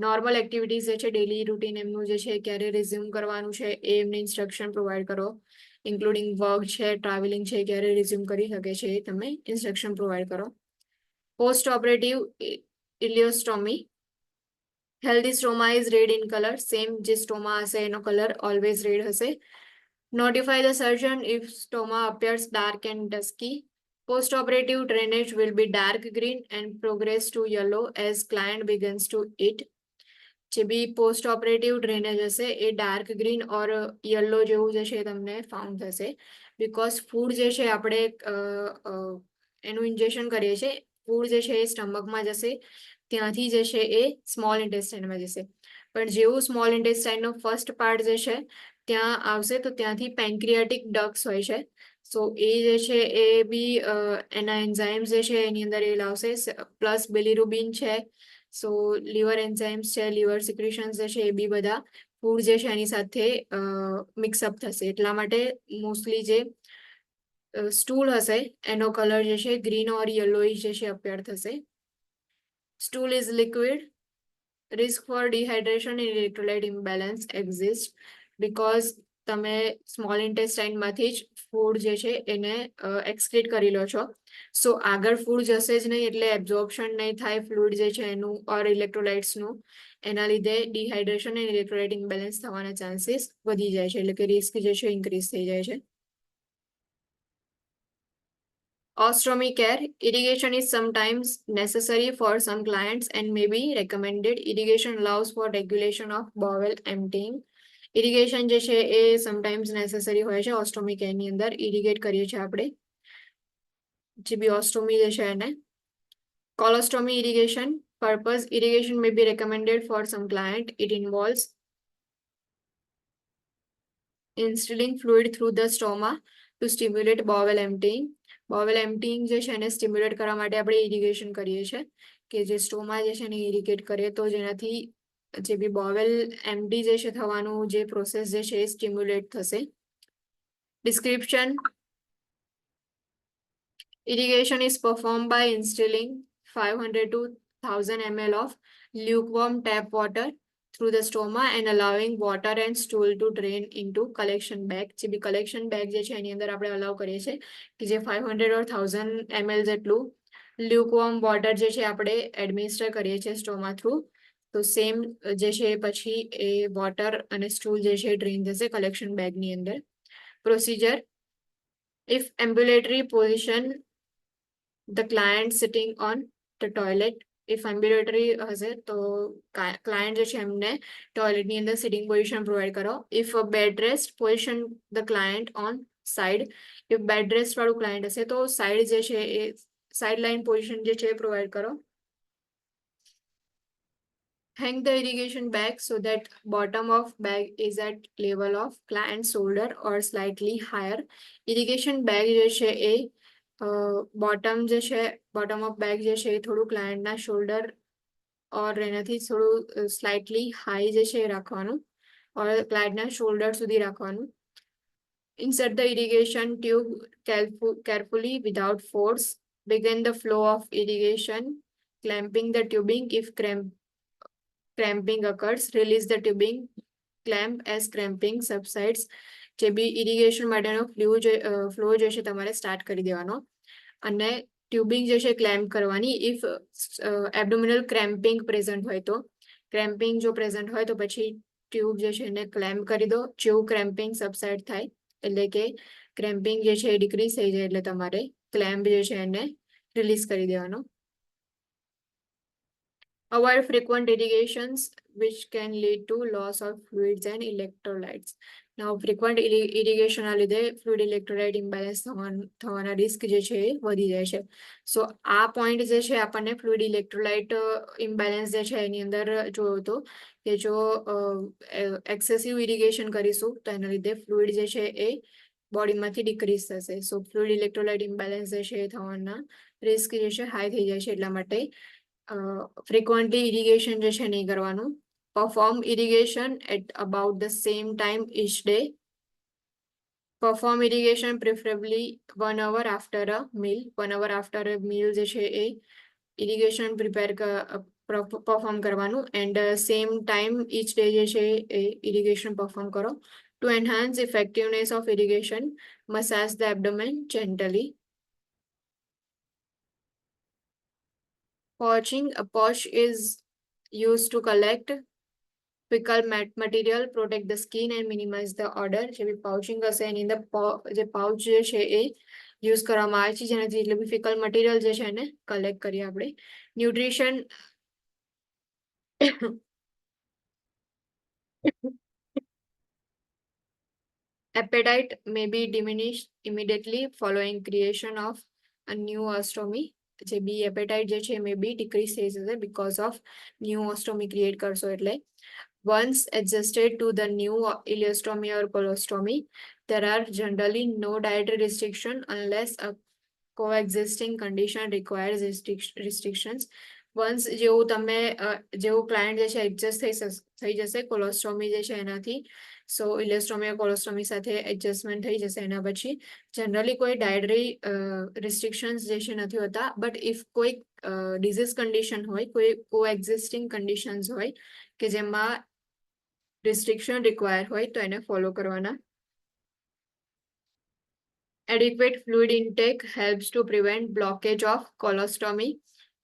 નોર્મલ એક્ટિવિટીઝ જે છે ડેલી રૂટીન એમનું જે છે ક્યારે રિઝ્યુમ કરવાનું છે એ એમને ઇન્સ્ટ્રક્શન પ્રોવાઈડ કરો. ઇન્ક્લુડિંગ વર્ક છે, ટ્રાવેલિંગ છે, ક્યારે રિઝ્યુમ કરી શકે છે એ તમે ઇન્સ્ટ્રક્શન પ્રોવાઈડ કરો. Post operative ileostomy. Healthy stoma is red in colour. Same જે સ્ટોમા હશે એનો કલર ઓલવેઝ રેડ હશે. Notify the surgeon if stoma appears dark and dusky. Post operative drainage will be dark green and progress to yellow as client begins to eat. જે બી post operative drainage હશે એ dark green ઓર yellow જેવું જે છે તમને found થશે, because food જે છે આપણે એનું ઇન્જેક્શન કરીએ છીએ. ફૂડ જે છે એ સ્ટમકમાં જશે, ત્યાંથી જે છે એ સ્મોલ ઇન્ટેસ્ટાઇનમાં જશે. પણ જેવું સ્મોલ ઇન્ટેસ્ટાઇનનો ફર્સ્ટ પાર્ટ જે છે ત્યાં આવશે તો ત્યાંથી પેન્ક્રિયાટિક ડક્ટ્સ હોય છે. સો એ જે છે એ બી એના એન્ઝાઇમ્સ જે છે એની અંદર એ લાવશે, પ્લસ બિલિરુબિન છે. સો લીવર એન્ઝાઇમ્સ છે, લીવર સિક્રેશન્સ જે છે એ બી બધા ફૂડ જે છે એની સાથે મિક્સઅપ થશે. એટલા માટે મોસ્ટલી જે સ્ટૂલ હશે એનો કલર જે છે ગ્રીન ઓર યલોઇશ જે છે અપિયર થશે. Stool is liquid. Risk for dehydration and electrolyte imbalance exists because તમે સ્મોલ ઇન્ટેસ્ટાઇનમાંથી જ ફૂડ જે છે એને એક્સક્રીટ કરી લો છો. સો આગળ ફૂડ જશે જ નહીં એટલે એબ્ઝોર્પ્શન નહીં થાય ફ્લુઇડ જે છે એનું ઓર ઇલેક્ટ્રોલાઇટ્સનું. એના લીધે ડિહાઇડ્રેશન અને ઇલેક્ટ્રોલાઇટ ઇમ્બેલેન્સ થવાના ચાન્સીસ વધી જાય છે, એટલે કે રિસ્ક જે છે ઇન્ક્રીઝ થઈ જાય છે. Ostomy care. Irrigation is sometimes necessary for some clients and may be recommended. Irrigation allows for regulation of bowel emptying. Irrigation જે છે એ sometimes necessary હોય છે ઓસ્ટોમી કેર ની અંદર ઇરિગેટ કરીએ છીએ આપણે જે બી ઓસ્ટોમી જે છે એને colostomy irrigation purpose. Irrigation may be recommended for some client. It involves instilling fluid through the stoma to stimulate bowel emptying. Bowel emptying જે છે એને સ્ટિમ્યુલેટ કરવા માટે આપણે ઇરિગેશન કરીએ છીએ કે જે સ્ટોમા જે છે એને ઇરિગેટ કરીએ તો જેનાથી જે બી બોવેલ એમ્પ્ટી જે છે થવાનું જે પ્રોસેસ જે છે એ સ્ટિમ્યુલેટ થશે. Description. Irrigation is performed by instilling 500 to 1000 ml of lukewarm tap water through the stoma and allowing water and stool to drain into collection bag. જે બી collection bag જે છે એની અંદર આપણે allow કરીએ છીએ કે જે 500 or 1000 ml જેટલું lukewarm water જે છે આપણે administer કરીએ છીએ stoma through. તો સેમ જે છે પછી એ વોટર અને સ્ટૂલ જે છે ડ્રેન થશે કલેક્શન બેગ ની અંદર. Procedure. If ambulatory position, the client sitting on the toilet. If ambulatory હશે તો client જે છે એમને toilet ની અંદર sitting position provide કરો. If a bed rest, position the client on side. If bed rest વાળું client હશે તો side જે છે એ side line position જે છે provide કરો. Hang the irrigation bag so that bottom of bag is at level of client's shoulder or slightly higher. Irrigation bag જે છે એ bottom જે છે bottom of bag જે છે એ થોડું client ના shoulder or એનાથી થોડું slightly high જે છે એ રાખવાનું or client ના shoulder સુધી રાખવાનું. Insert the irrigation tube carefully without force. Begin the flow of irrigation, clamping the tubing if cramping occurs. Release the tubing clamp as cramping subsides. જે બી irrigation માટેનો flow જે છે તમારે સ્ટાર્ટ કરી દેવાનો અને ટ્યુબિંગ જે છે ક્લેમ્પ કરવાની. ઇફ એબડોમિનલ ક્રેમ્પિંગ પ્રેઝન્ટ હોય તો ક્રેમ્પિંગ જો પ્રેઝન્ટ હોય તો પછી ટ્યુબ જે છે એને ક્લેમ્પ કરી દો. જેવું ક્રેમ્પિંગ સબસાઇડ થાય એટલે કે ક્રેમ્પિંગ જે છે એ ડિક્રીઝ થઈ જાય એટલે તમારે ક્લેમ્પ જે છે એને રિલીઝ કરી દેવાનો. Avoid frequent irrigations which can lead to loss of fluids and electrolytes. Now, frequent irrigation ના લીધે fluid electrolyte imbalance થવાના risk જે છે એ વધી જાય છે. So આ point જે છે આપણને fluid electrolyte imbalance જે છે એની અંદર જોયો હતો કે જો excessive irrigation કરીશું તો એના લીધે fluid જે છે એ બોડીમાંથી ડિક્રીઝ થશે. સો fluid electrolyte imbalance જે છે એ થવાના risk જે છે હાઈ થઈ જાય છે એટલા માટે frequently irrigation જે છે નહીં કરવાનું. Perform irrigation at about the same time each day. Perform irrigation preferably 1 hour after a meal. 1 hour after a meal જે છે એ irrigation perform કરવાનું and same time each day જે છે એ irrigation perform કરો. To enhance effectiveness of irrigation, massage the abdomen gently. Pouching. A pouch is used to collect fecal material, protect the skin and minimize the odor. જે બી pouching હશે એની અંદર જે pouch જે છે એ use કરવામાં આવે છે જેનાથી એટલે બી fecal material જે છે એને કલેક્ટ કરીએ આપણે. Nutrition. Appetite may be diminished immediately following creation of a new ostomy. જે બી appetite જે છે may be decrease થઈ જશે because of new ostomy create કરશો એટલે. Once adjusted to the new ileostomy or colostomy, there are generally no dietary restriction unless a coexisting condition requires restrictions. Once જેવું તમે જેવું client જે છે adjust થઈ જશે colostomy જે છે એનાથી સો ઇલેસ્ટોમી કોલોસ્ટોમી સાથે એડજસ્ટમેન્ટ થઈ જશે એના પછી જનરલી કોઈ ડાયટરી રિસ્ટ્રિક્શન્સ જે છે નથી હોતા. બટ ઇફ કોઈ ડિઝીઝ કન્ડિશન હોય કોઈ કોએક્ઝિસ્ટિંગ કન્ડિશન્સ હોય કે જેમાં રિસ્ટ્રિક્શન રિક્વાયર હોય તો એને ફોલો કરવાના. Adequate fluid intake helps to prevent blockage of colostomy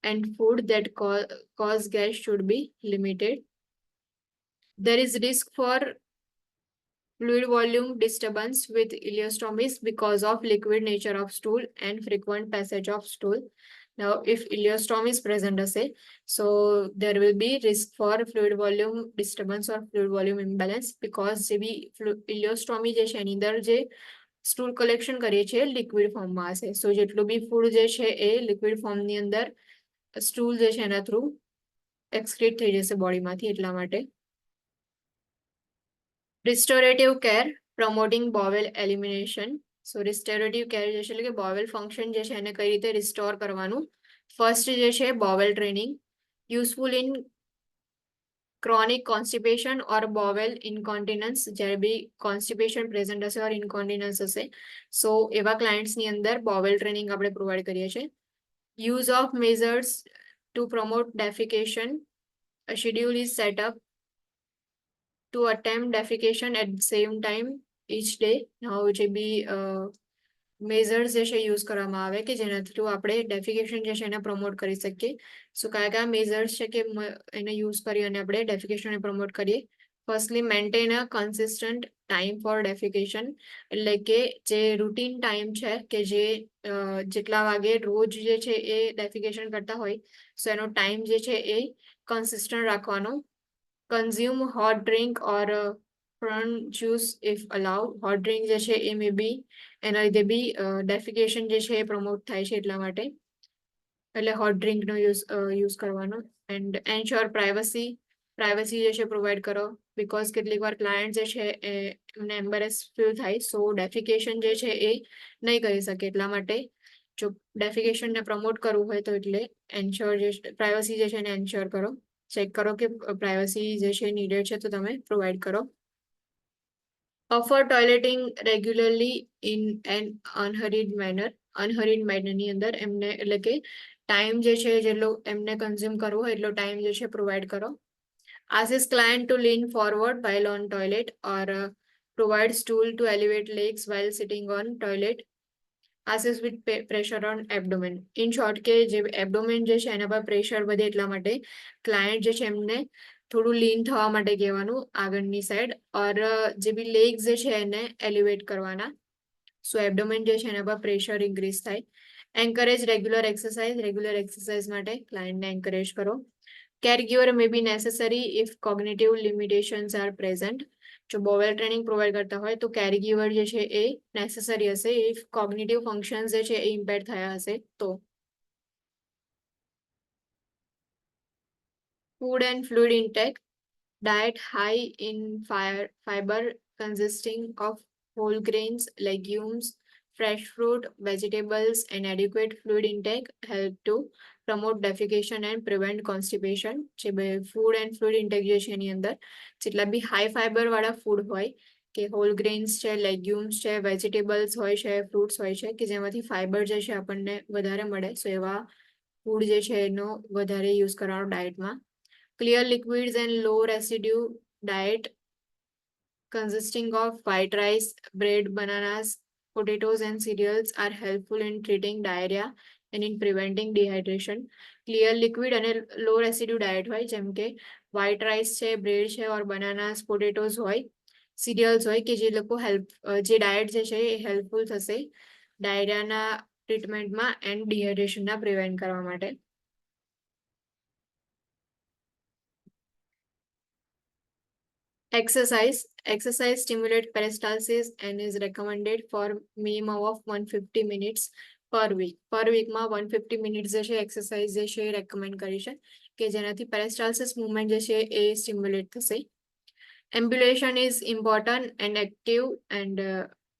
and food that cause gas should be limited. There is risk for fluid volume disturbance with ileostomies because of liquid nature of stool and frequent passage of stool. Now, if ileostomy is present, so there will be risk for fluid volume disturbance or fluid volume imbalance because જે બી ileostomy જે છે એની અંદર જે stool collection કરીએ છીએ liquid ફોર્મમાં હશે. સો જેટલું બી ફૂડ જે છે એ લિક્વિડ ફોર્મની અંદર સ્ટૂલ જે છે એના થ્રુ એક્સક્રીટ થઈ જશે બોડીમાંથી, એટલા માટે. રિસ્ટોરેટિવ કેર પ્રમોટિંગ બોવેલ એલિમિનેશન. સો રિસ્ટોરેટિવ કેર જે છે એટલે કે બોવેલ ફંક્શન જે છે એને કઈ રીતે રિસ્ટોર કરવાનું. ફર્સ્ટ જે છે bowel training, useful in chronic constipation or bowel incontinence. જ્યારે બી કોન્સ્ટિપેશન પ્રેઝન્ટ હશે ઓર ઇન્કોન્ટિનન્સ હશે, સો એવા ક્લાયન્ટ્સની અંદર બોવેલ ટ્રેનિંગ આપણે પ્રોવાઈડ કરીએ છીએ. Use of measures to promote defecation. A schedule is set up to attempt defecation at the same time each day. Now જે બી મેઝર્સ જે છે યુઝ કરવામાં આવે કે જેના થ્રુ આપણે ડેફિકેશન જે છે એને પ્રમોટ કરી શકીએ. સો કયા કયા મેઝર્સ છે કે એને યુઝ કરી અને આપણે ડેફિકેશનને પ્રમોટ કરીએ. Firstly maintain a consistent time for defecation. એટલે કે જે રૂટીન ટાઈમ છે કે જે જેટલા વાગે રોજ જે છે એ ડેફિકેશન કરતા હોય, સો એનો ટાઈમ જે છે એ કન્સિસ્ટન્ટ રાખવાનો. Consume hot drink or front juice if allowed. Hot drink જે છે એ મે બી એના લીધે બી ડેફિકેશન જે છે એ પ્રમોટ થાય છે, એટલા માટે એટલે હોટ ડ્રિંકનો યુઝ કરવાનો. એન્ડ એન્શ્યોર પ્રાઇવસી જે છે પ્રોવાઈડ કરો, બિકોઝ કેટલીક વાર ક્લાયન્ટ જે છે એમને એમ્બેરેસ ફીલ થાય, સો ડેફિકેશન જે છે એ નહીં કરી શકે. એટલા માટે જો ડેફિકેશનને પ્રમોટ કરવું હોય તો એટલે એન્શ્યોર જે પ્રાઇવસી જે છે એને એન્શ્યોર કરો. ચેક કરો કે પ્રાઇવસી જે છે નીડેડ છે તો તમે પ્રોવાઈડ કરો. ઓફર ટોયલેટિંગ રેગ્યુલરલી ઇન એન અનહરીડ મેનરની અંદર એમને એટલે કે ટાઈમ જે છે જેટલો એમને કન્ઝ્યુમ કરવો હોય એટલો ટાઈમ જે છે પ્રોવાઈડ કરો. Assist client to lean forward while on toilet or provide stool to elevate legs while sitting on toilet. Assist with pressure on abdomen. In short કે જે એબડોમેન જે છે એના પર પ્રેશર વધે એટલા માટે ક્લાયન્ટ જે છે એમને થોડું લીન થવા માટે કહેવાનું આગળની સાઈડ, ઓર જે બી લેગ્સ જે છે એને એલિવેટ કરવાના. સો એબડોમેન જે છે એના પર પ્રેશર ઇન્ક્રીઝ થાય. એન્કરેજ રેગ્યુલર એક્સરસાઇઝ માટે ક્લાયન્ટને એન્કરેજ કરો. Caregiver may be necessary if cognitive limitations are present. જો બોવેલ ટ્રેનિંગ પ્રોવાઈડ કરતા હોય તો કેરગીવર જે છે એ નેસેસરી હશે ઇફ કોગ્નિટિવ ફંક્શન્સ જે છે એ ઇમ્પેર થયા હશે તો. Food and fluid intake. Diet high in fiber consisting of whole grains, legumes, fresh fruit, vegetables, and adequate fluid intake help to promote defecation and prevent constipation. જે food and fluid intake જે છે એની અંદર જેટલા બી high fibre વાળા food હોય કે hall grains છે, લેગ્યુમ્સ છે, વેજીટેબલ્સ હોય છે, ફ્રૂટ્સ હોય છે કે જેમાંથી ફાઈબર જે છે આપણને વધારે મળે, સો એવા ફૂડ જે છે એનો વધારે યુઝ કરવાનો ડાયટમાં. Clear liquids and low residue diet consisting of white rice, bread, bananas, potatoes, and cereals are helpful in treating diarrhea and in preventing dehydration. Clear liquid and low residue diet હોય જેમ કે white rice છે, bread છે, or bananas, potatoes હોય, cereals હોય કે જે લોકો જે ડાયટ જે છે એ હેલ્પફુલ થશે ડાયરિયાના ટ્રીટમેન્ટમાં એન્ડ ડિહાઇડ્રેશનના પ્રિવેન્ટ કરવા માટે. Exercise stimulates peristalsis and is recommended for minimum of 150 minutes per week. Per week માં 150 minutes જે છે એક્સરસાઇઝ જે છે એ રેકમેન્ડ કરી છે કે જેનાથી પેરિસ્ટાલ્સિસ મૂવમેન્ટ જે છે એ સ્ટિમ્યુલેટ થશે. Ambulation is important and active and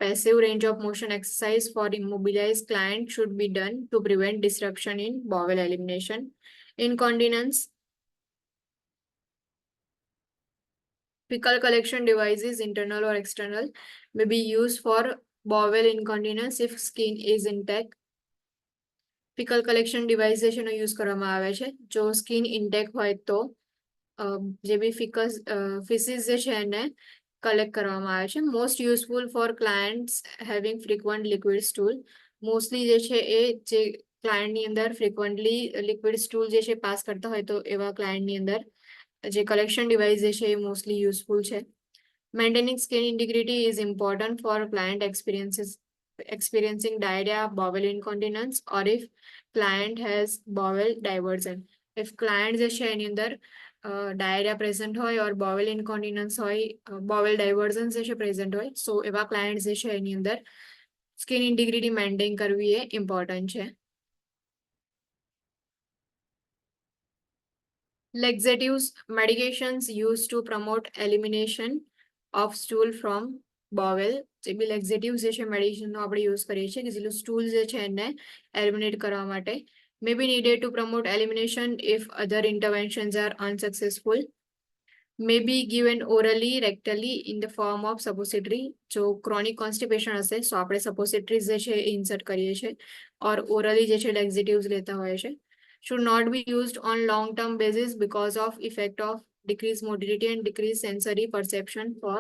passive range of motion exercise for immobilized client should be done to prevent disruption in bowel elimination. Incontinence. Fecal collection devices, internal or external, may be used for bowel incontinence if skin is intact. Fecal collection device જે છે એનો use કરવામાં આવે છે જો skin intake હોય તો જે બી ફિસિસ જે છે એને કલેક્ટ કરવામાં આવે છે. Most useful for clients having frequent liquid stool. Mostly જે છે એ જે ક્લાયન્ટની અંદર ફ્રીક્વન્ટલી લિક્વિડ સ્ટૂલ જે છે પાસ કરતા હોય તો એવા ક્લાયન્ટની અંદર જે કલેક્શન ડિવાઇસ જે છે એ મોસ્ટલી યુઝફુલ છે. Maintaining skin integrity is important for client experiencing diarrhea, bowel incontinence, or if client has bowel diversion. If client જે છે એની અંદર diarrhea present હોય or bowel incontinence હોય, bowel diversion જે છે present હોય, so એવા client જે છે એની અંદર skin integrity maintain કરવી એ important છે. Laxatives, medications used to promote elimination of stool from bowel. જે બી laxatives જે છે મેડિસિનનો આપણે યુઝ કરીએ છીએ કે જેટલું સ્ટૂલ જે છે એને એલિમિનેટ કરવા માટે may be needed to promote elimination if other interventions are unsuccessful. May be given orally, rectally in the form of suppository. જો chronic constipation હશે તો આપણે suppositories જે છે ઇન્સર્ટ કરીએ છીએ or orally જે છે laxatives લેતા હોઈએ છે. Should not be used on long-term basis because of effect of decreased motility and decreased sensory perception for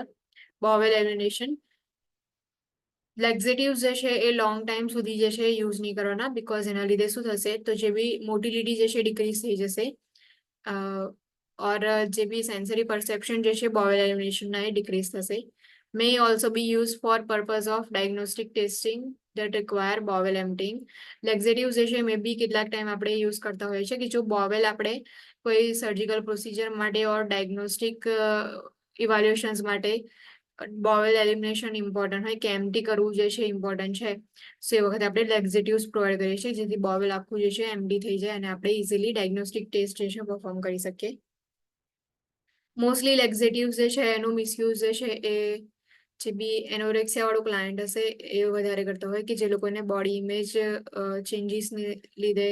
bowel elimination. Laxatives જે છે એ લોંગ ટાઈમ સુધી જે છે યુઝ નહીં કરવાના બીકોઝ એના લીધે શું થશે તો જે બી મોટિલિટી જે છે ડિક્રીઝ થઈ જશે ઓર જે બી સેન્સરી પરસેપ્શન જે છે બોવેલ એલિમિનેશનના એ ડિક્રીઝ થશે. May also be used for purpose of diagnostic testing that require bowel emptying. Laxatives જે છે મે બી કેટલાક ટાઈમ આપણે યુઝ કરતા હોઈએ છીએ કે જો બોવેલ આપણે કોઈ સર્જિકલ પ્રોસિજર માટે ઓર ડાયગ્નોસ્ટિક ઇવાલ્યુએશન્સ માટે બોવેલ એલિમિનેશન ઇમ્પોર્ટન્ટ હોય કે એમ્પ્ટી કરવું જે છે ઇમ્પોર્ટન્ટ છે સો એ વખતે આપણે લેક્ઝેટિવ્સ પ્રોવાઈડ કરીએ છીએ જેથી બોવેલ આખું જે છે એમ્પ્ટી થઈ જાય અને આપણે ઇઝીલી ડાયગ્નોસ્ટિક ટેસ્ટ જે છે પરફોર્મ કરી શકીએ. મોસ્ટલી લેક્ઝેટિવ્સ જે છે એનું મિસયુઝ જે છે એ જે બી એનોરેક્સિયા વાળું ક્લાયન્ટ હશે એ વધારે કરતા હોય કે જે લોકોને બોડી ઇમેજ ચેન્જીસને લીધે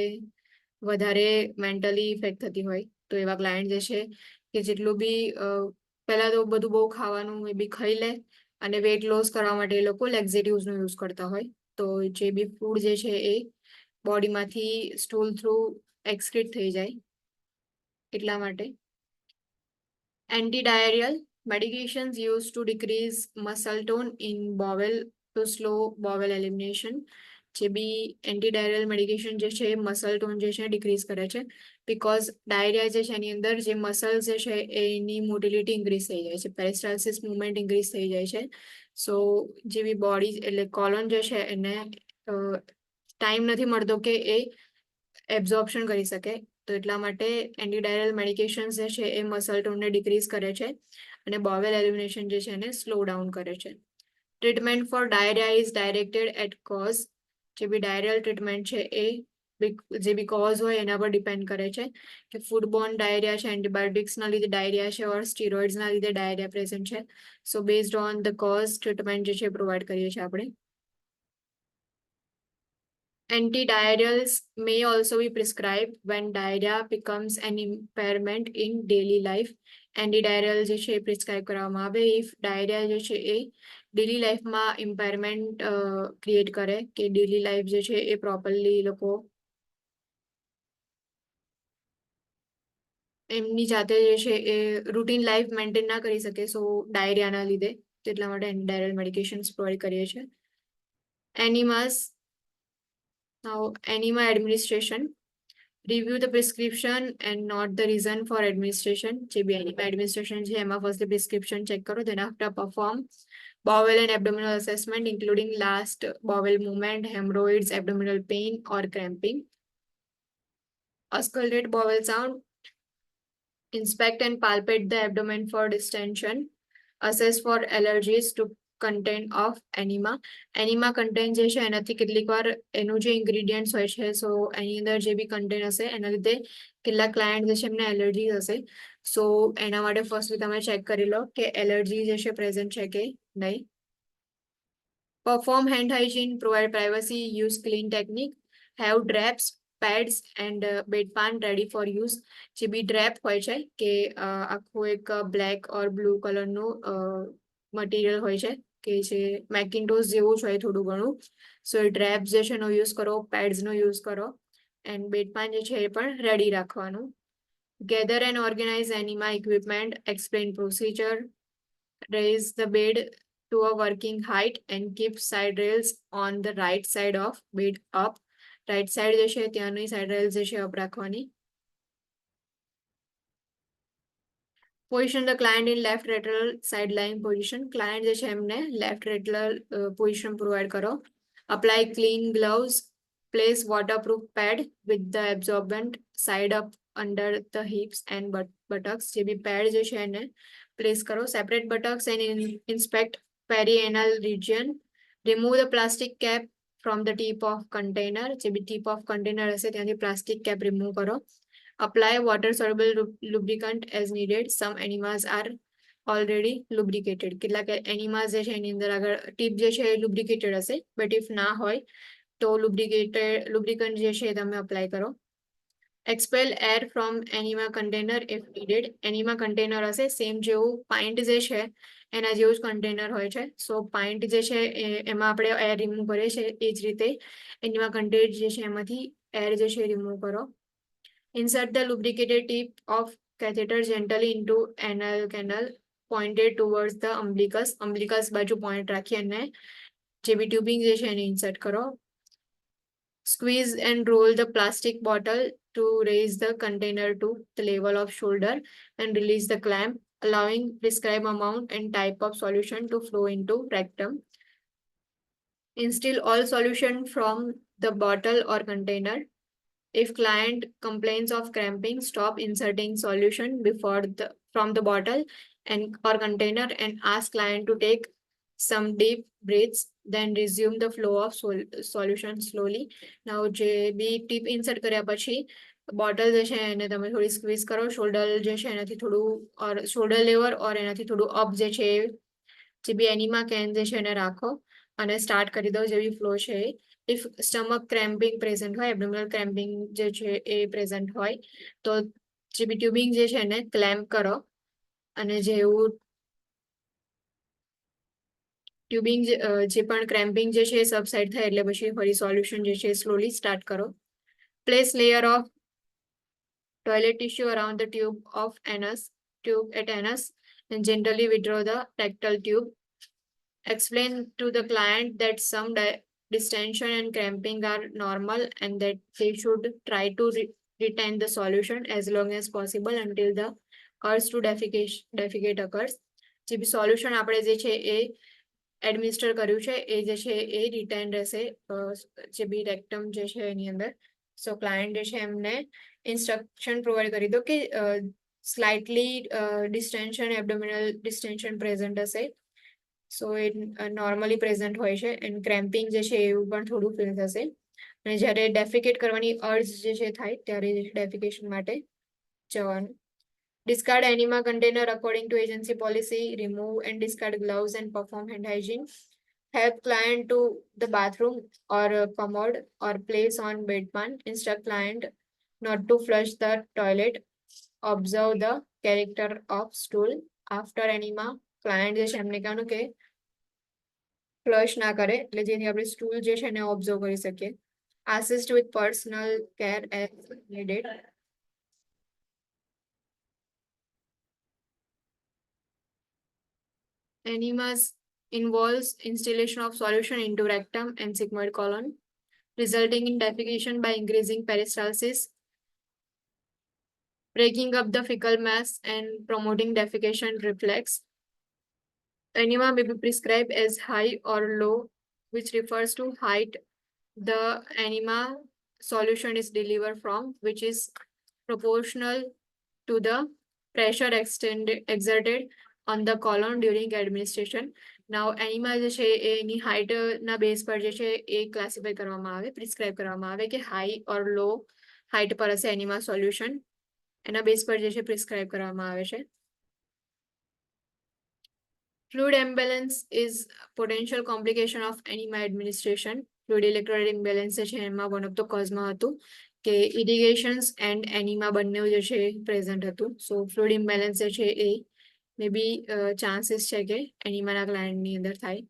વધારે મેન્ટલી ઇફેક્ટ થતી હોય તો એવા ક્લાયન્ટ જે છે કે જેટલું બી પહેલા તો બધું બહુ ખાવાનું એ બી ખાઈ લે અને વેટ લોસ કરવા માટે એ લોકો લેક્ઝેટિવ્સનો યુઝ કરતા હોય તો જે બી ફૂડ જે છે એ બોડીમાંથી સ્ટૂલ થ્રુ એક્સક્રીટ થઈ જાય એટલા માટે. Antidiarrheal medications used to decrease muscle tone in bowel to slow bowel elimination. જે બી એન્ટીડાયરિયલ મેડિકેશન જે છે મસલ ટોન જે છે ડિક્રીઝ કરે છે બીકોઝ ડાયરિયા જે છે એની અંદર જે મસલ્સ જે છે એની મોટિલિટી ઇન્ક્રીઝ થઈ જાય છે, પેરિસ્ટાલ્સિસ મુવમેન્ટ ઇન્ક્રીઝ થઈ જાય છે. સો જે બી બોડી એટલે કોલોન જે છે એને ટાઈમ નથી મળતો કે એ એબ્ઝોર્પ્શન કરી શકે તો એટલા માટે એન્ટીડાયરલ મેડિકેશન્સ જે છે એ મસલ ટોનને ડિક્રીઝ કરે છે અને બોવેલ એલિમિનેશન જે છે એને સ્લો ડાઉન કરે છે. Treatment for diarrhoea is directed at cause. જે બી ડાયરિયલ ટ્રીટમેન્ટ છે એ જે બી કોઝ હોય એના પર ડિપેન્ડ કરે છે કે ફૂડબોર્ન ડાયરિયા છે, એન્ટીબાયોટિક્સના લીધે ડાયરિયા છે ઓર સ્ટીરોઇડ્સના લીધે ડાયરિયા પ્રેઝન્ટ છે. So based on the cause treatment જે છે પ્રોવાઈડ કરીએ છીએ આપણે. Antidiarrheals may also be prescribed when diarrhea becomes an impairment in daily life. Antidiarrheal જે છે એ પ્રિસ્ક્રાઇબ કરવામાં આવે if diarrhea જે છે એ ડેલી લાઈફમાં ઇમ્પેરમેન્ટ ક્રિએટ કરે કે ડેલી લાઈફ જે છે એ પ્રોપરલી લોકો એમની જાતે જે છે એ રૂટીન લાઈફ મેન્ટેન ના કરી શકે સો ડાયરિયાના લીધે એટલા માટે એન્ટીડાયરલ મેડિકેશન્સ પ્રોવાઈડ કરીએ છીએ. એનિમાસ. Now, enema administration. Review the prescription and not the reason for administration. જે બી enema administration છે એમાં first the prescription check કરો then after perform bowel and abdominal assessment including last bowel movement, hemorrhoids, abdominal pain or cramping. Auscultate bowel sound. Inspect and palpate the abdomen for distension. Assess for allergies to content of enema. Enema content જે છે એનાથી કેટલીક વાર એનું જે ingredients હોય છે સો એની અંદર જે બી કન્ટેન્ટ હશે એના લીધે કેટલાક ક્લાયન્ટ જે છે એમને એલર્જી હશે સો એના માટે ફર્સ્ટલી તમે ચેક કરી લો કે એલર્જી જે છે પ્રેઝન્ટ છે કે નહીં. Perform hand hygiene, provide privacy, use clean technique, have drapes, pads and bedpan ready for use. જે બી ડ્રેપ હોય છે કે આખું એક બ્લેક ઓર બ્લુ કલરનું મટીરિયલ હોય છે કે જે મેકિન્ટોસ જેવું જ હોય થોડું ઘણું સો એ ડ્રેપ જે છે એનો યુઝ કરો, પેડ્સનો યુઝ કરો એન્ડ બેડપાન જે છે એ પણ રેડી રાખવાનું. Gather and organise enema equipment, explain procedure, raise the bed to a working height and keep side rails on the right side of bed up. Right side જે છે ત્યાંની side rails જે છે up રાખવાની. Position the client in left lateral side lying position. Client જે છે એમને left lateral position provide કરો. Apply clean gloves. Place waterproof pad with the absorbent side up under the hips and buttocks. જે બી pad જે છે એને place કરો. Separate buttocks and inspect perianal region. Remove the plastic cap from the tip of container. જે બી tip of container હશે ત્યાંથી plastic cap remove કરો. Apply water soluble lubricant as needed. Some enemas are already lubricated. કેટલાક એનિમાસ જે છે એની અંદર આગળ tip જે છે એ lubricated હશે, but if ના હોય તો lubricant જે છે એ તમે apply કરો. Expel air from enema container if needed. Enema container હશે સેમ જેવું pint જે છે એના જેવું જ container હોય છે. So pint જે છે એમાં આપણે air remove કરીએ છીએ એ જ રીતે enema container જે છે એમાંથી air જે છે remove કરો. Insert the lubricated tip of catheter gently into anal canal pointed towards the umbilicus. Umbilicus બાજુ point રાખી અને જે બી tubing જે છે એને insert કરો. Squeeze and roll the plastic bottle to raise the container to the level of shoulder and release the clamp, allowing prescribed amount and type of solution to flow into rectum. Instill all solution from the bottle or container. If client complains of cramping, stop inserting solution from the bottle and or container and ask client to take some deep breaths, then resume the flow of solution slowly. Now જે બી tip insert કર્યા પછી bottle જે છે એને તમે થોડી squeeze કરો, shoulder જે છે એનાથી થોડું ઓર શોલ્ડર લેવર ઓર એનાથી થોડું અપ જે છે જે બી એનિમા કેન જે છે એને રાખો અને સ્ટાર્ટ કરી દો જે બી ફ્લો છે. If stomach cramping present હોય, abdominal cramping જે છે એ present હોય તો જે બી ટ્યુબિંગ જે છે એને ક્લેમ્પ કરો અને જેવું ટ્યુબિંગ જે પણ ક્રેમ્પિંગ જે છે એ સબસાઇડ થાય એટલે પછી ફરી સોલ્યુશન જે છે સ્લોલી સ્ટાર્ટ કરો. Place layer of toilet tissue around the tube at anus and gently withdraw the rectal tube. Explain to the client that some distension and cramping are normal and that they should try to retain the solution as long as possible until the urge to defecate occurs. જે બી solution આપણે જે છે એ administer કર્યું છે એ જે છે એ written રહેશે જે બી રેક્ટમ જે છે એની અંદર. સો ક્લાયન્ટ જે છે એમને ઇન્સ્ટ્રક્શન પ્રોવાઈડ કરી દો કે સ્લાઇટલી ડિસ્ટેન્શન એબડોમિનલ ડિસ્ટેન્શન પ્રેઝન્ટ હશે. સો એ નોર્મલી પ્રેઝન્ટ હોય છે એન્ડ ક્રેમ્પિંગ જે છે એવું પણ થોડું ફીલ થશે અને જ્યારે ડેફિકેટ કરવાની અર્જ જે છે થાય ત્યારે ડેફિકેશન માટે જવાનું. Discard enema container according to agency policy. Remove and discard gloves and perform hand hygiene. Help client to the bathroom or commode or place on bedpan. Instruct client not to flush the toilet. Observe the character of stool. After enema, client જે છે એમને કહેવાનું કે flush ના કરે એટલે જેથી આપણે સ્ટૂલ જે છે એને ઓબ્ઝર્વ કરી શકીએ. Assist with personal care as needed. Enemas involves installation of solution into rectum and sigmoid colon, resulting in defecation by increasing peristalsis, breaking up the fecal mass and promoting defecation reflex. Enema may be prescribed as high or low, which refers to height the enema solution is delivered from, which is proportional to the pressure exerted on the colon during administration. Now enema જે છે એની height ના base પર જે છે એ classify કરવામાં આવે, prescribe કરવામાં આવે કે હાઈ ઓર લો હાઇટ પર હશે એનિમા સોલ્યુશન એના બેઝ પર જે છે પ્રિસ્ક્રાઇબ કરવામાં આવે છે. Fluid imbalance is potential complication of enema administration. Fluid electrolyte imbalance જે છે એમાં one of the cause માં હતું કે irrigations and enema બંને જે છે પ્રેઝન્ટ હતું. સો fluid imbalance જે છે એ મે બી ચાન્સીસ છે કે એનિમાના ગ્લેન્ડની અંદર થાય.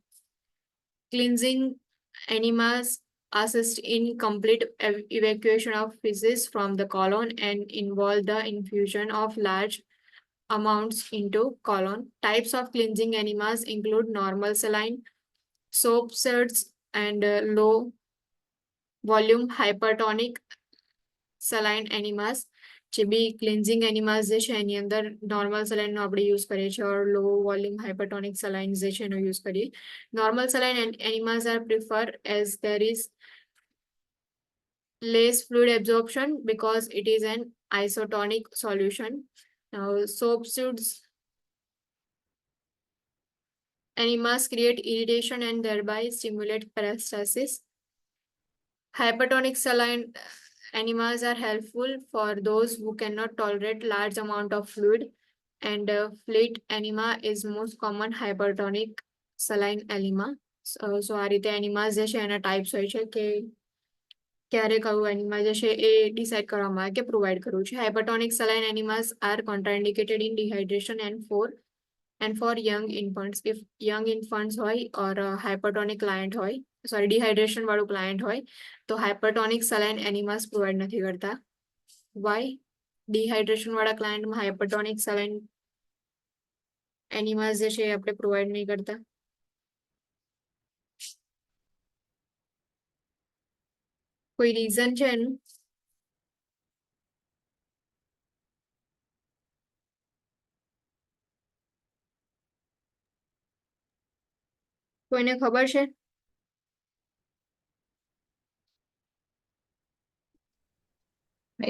Cleansing enemas assist in complete evacuation of feces from the colon and involve the infusion of large amounts into colon. Types of cleansing enemas include normal saline, soap suds, and low volume hypertonic saline enemas. જે બી cleansing એનિમાસ જે છે એની અંદર normal સલાઇનનો આપણે use કરીએ છીએ ઓર લો volume હાઇપરટોનિક સલાઇન્સ જે છે એનો યુઝ કરીએ. Normal saline enemas are prefer as there is less fluid absorption because it is an isotonic solution. Now, soap suits enemas create irritation and thereby stimulate peristalsis. Hypertonic saline enemas are helpful for those who cannot tolerate large amount of fluid, and fleet enema is most common hypertonic saline enema. So આ રીતે એનિમાસ જે છે એના types હોય છે કે ક્યારે કયું એનિમા જે છે એ ડિસાઇડ કરવામાં આવે કે પ્રોવાઈડ કરવું છે. Hypertonic saline enemas are contraindicated in dehydration and for young infants. If young infants હોય or hypertonic client હોય, sorry, dehydration વાળું client હોય તો hypertonic saline enemas પ્રોવાઈડ નથી કરતા. Why? Dehydration વાળા ક્લાયન્ટમાં hypertonic saline enemas જે છે એ આપણે પ્રોવાઈડ નહીં કરતા. કોઈ રીઝન છે એનું? કોઈને ખબર છે?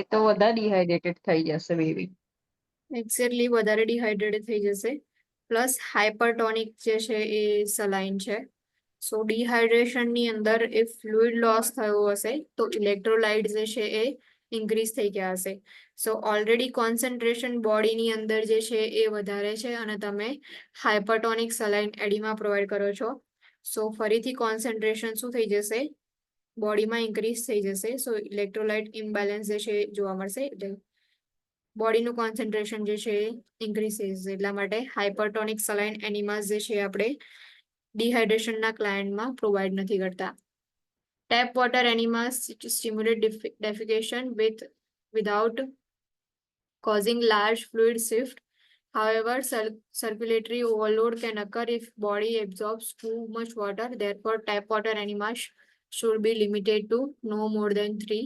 એ તો વધારે ડિહાઇડ્રેટેડ થઈ જશે બેબી. એક્ઝેક્ટલી વધારે ડિહાઇડ્રેટેડ થઈ જશે. પ્લસ હાઇપરટોનિક જે છે એ સલાઇન છે. સો ડિહાઇડ્રેશનની અંદર if ફ્લુઇડ લોસ થયો હશે તો ઇલેક્ટ્રોલાઇટ જે છે એ ઇન્ક્રીઝ થઈ ગયા હશે. સો ઓલરેડી કોન્સન્ટ્રેશન બોડીની અંદર જે છે એ વધારે છે અને તમે હાઇપરટોનિક સલાઇન એડીમાં પ્રોવાઈડ કરો છો. સો ફરીથી કોન્સન્ટ્રેશન શું થઈ જશે? બોડીમાં ઇન્ક્રીઝ થઈ જશે. સો ઇલેક્ટ્રોલાઇટ ઇમ્બેલેન્સ જે છે એ જોવા મળશે. બોડીનું કોન્સન્ટ્રેશન જે છે એ ઇન્ક્રીઝ થઈ જશે. એટલા માટે હાઇપરટોનિક સલાઇન એનિમાસ જે છે આપણે ડિહાઇડ્રેશનના ક્લાયન્ટમાં પ્રોવાઈડ નથી કરતા. Tap water enemas stimulate defecation without causing large fluid shift. However, circulatory overload can occur if body absorbs too much water. Therefore, tap water enemas should be limited to no more than 3.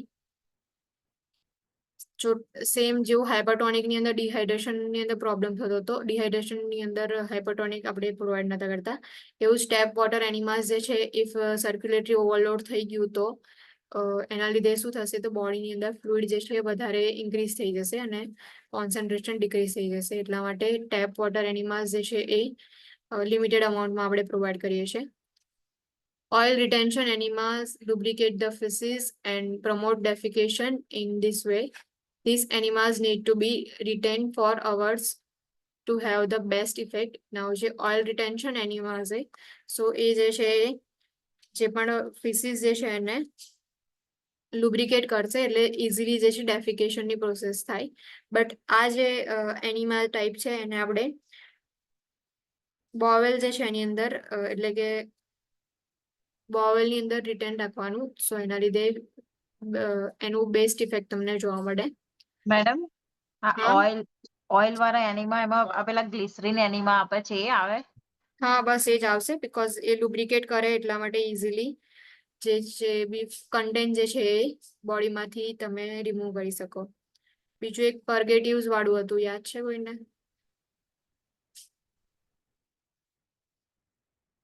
જો same જેવું હાઇપરટોનિકની અંદર ડિહાઇડ્રેશનની અંદર problem થતો હતો, ડિહાઇડ્રેશનની અંદર હાઇપરટોનિક આપણે provide નતા કરતા, એવું સ્ટેપ વોટર એનિમાસ જે છે ઇફ સર્ક્યુલેટરી ઓવરલોડ થઈ ગયું તો એના લીધે શું થશે તો બોડીની અંદર ફ્લુઇડ જે છે વધારે ઇન્ક્રીઝ થઈ જશે અને કોન્સન્ટ્રેશન ડિક્રીઝ થઈ જશે. એટલા માટે ટેપ વોટર એનિમાસ જે છે એ લિમિટેડ અમાઉન્ટમાં આપણે પ્રોવાઈડ કરીએ છીએ. Oil retention enemas lubricate the feces and promote defecation in this way. These enemas need to be retained for hours to have the best effect. Now, જે oil retention enemas છે, so એ જે છે જે પણ feces જે છે એને lubricate કરશે એટલે easily જે છે defecation ની પ્રોસેસ થાય. બટ આ જે એનિમલ ટાઈપ છે એને આપણે બોવેલ જે છે એની અંદર એટલે કે બોવેલની અંદર રિટેન રાખવાનું. સો એના લીધે એનું બેસ્ટ ઇફેક્ટ તમને જોવા મળે. મેડમ આ હા ઓઇલ વાળા એનીમાં એમાં આ પેલા ગ્લિસરીન એનીમાં આપે છે એ આવે? હા બસ એ જ આવશે બીકોઝ એ lubricate કરે એટલા માટે ઇઝીલી જે બી કન્ટેન્ટ જે છે એ બોડીમાંથી તમે રિમૂવ કરી શકો. બીજું એક પર્ગેટિવ્સ વાળું હતું, યાદ છે કોઈને?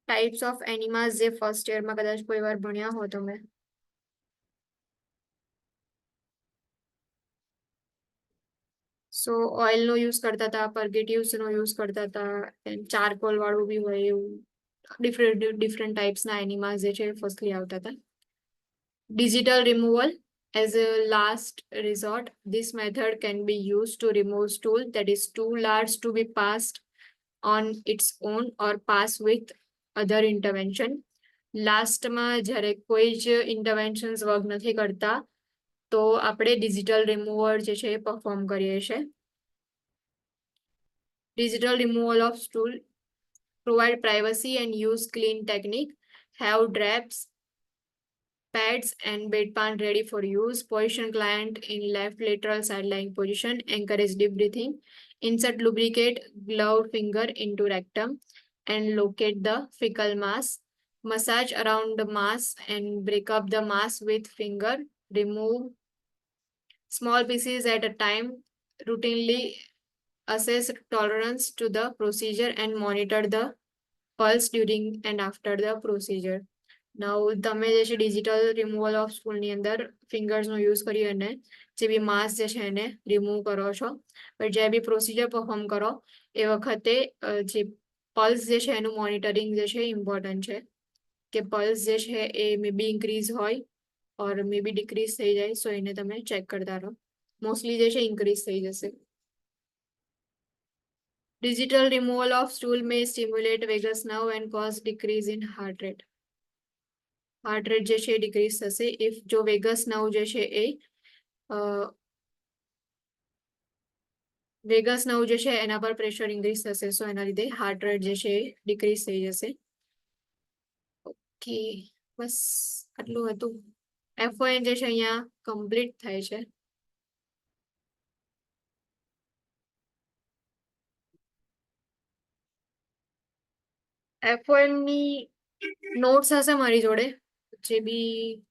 ટાઈપ્સ ઓફ એનિમાસ જે ફર્સ્ટ યરમાં કદાચ કોઈ વાર ભણ્યા હો તમે. સો ઓઇલનો યુઝ કરતા હતા, પર્ગેટિવ્સનો યુઝ કરતા હતા, ચારકોલ વાળું બી હોય એવું ડિફરન્ટ ટાઈપ્સના એનિમાસ જે છે ફર્સ્ટલી આવતા હતા. Digital removal as a last resort. This method can be used to remove stool that is too large to be passed on its own or pass with other intervention. લાસ્ટમાં જ્યારે કોઈ જ ઇન્ટરવેન્શન્સ work નથી કરતા તો આપણે ડિજિટલ રિમૂવર જે છે એ પરફોર્મ કરીએ છીએ. Digital removal of stool provide privacy and use clean technique. Have drapes, pads and bedpan ready for use. Position client in left lateral side lying position. Encourage deep breathing. Insert lubricate gloved finger into rectum and locate the fecal mass. Massage around the mass and break up the mass with finger. Remove Small pieces at a time, routinely assess tolerance to the procedure and monitor the pulse during and after the procedure. Now તમે જે છે digital removal of સ્ટૂલની અંદર ફિંગર્સનો use કરી અને જે બી માસ જે છે એને રિમૂવ કરો છો. બટ જે બી પ્રોસિજર પરફોર્મ કરો એ વખતે જે પલ્સ જે છે એનું મોનિટરિંગ જે છે ઇમ્પોર્ટન્ટ છે કે પલ્સ જે છે એ મે બી ઇન્ક્રીઝ હોય ઓર મે બી ડિક્રીઝ થઈ જાય. સો એને તમે ચેક કરતા રહો. મોસ્ટલી જે છે ઇન્ક્રીઝ થઈ જશે. Digital removal of stool may stimulate vagus nerve and cause decrease in heart rate. Heart rate જે છે એ ડિક્રીઝ થશે ઇફ જો વેગસ નર્વ જે છે એ વેગસ નર્વ જે છે એના પર પ્રેશર ઇન્ક્રીઝ થશે. સો એના લીધે હાર્ટ રેટ જે છે એ ડિક્રીઝ થઈ જશે. ઓકે, બસ આટલું હતું. FON જે છે અહીંયા કમ્પ્લીટ થાય છે. FON ની નોટ્સ હશે મારી જોડે જે બી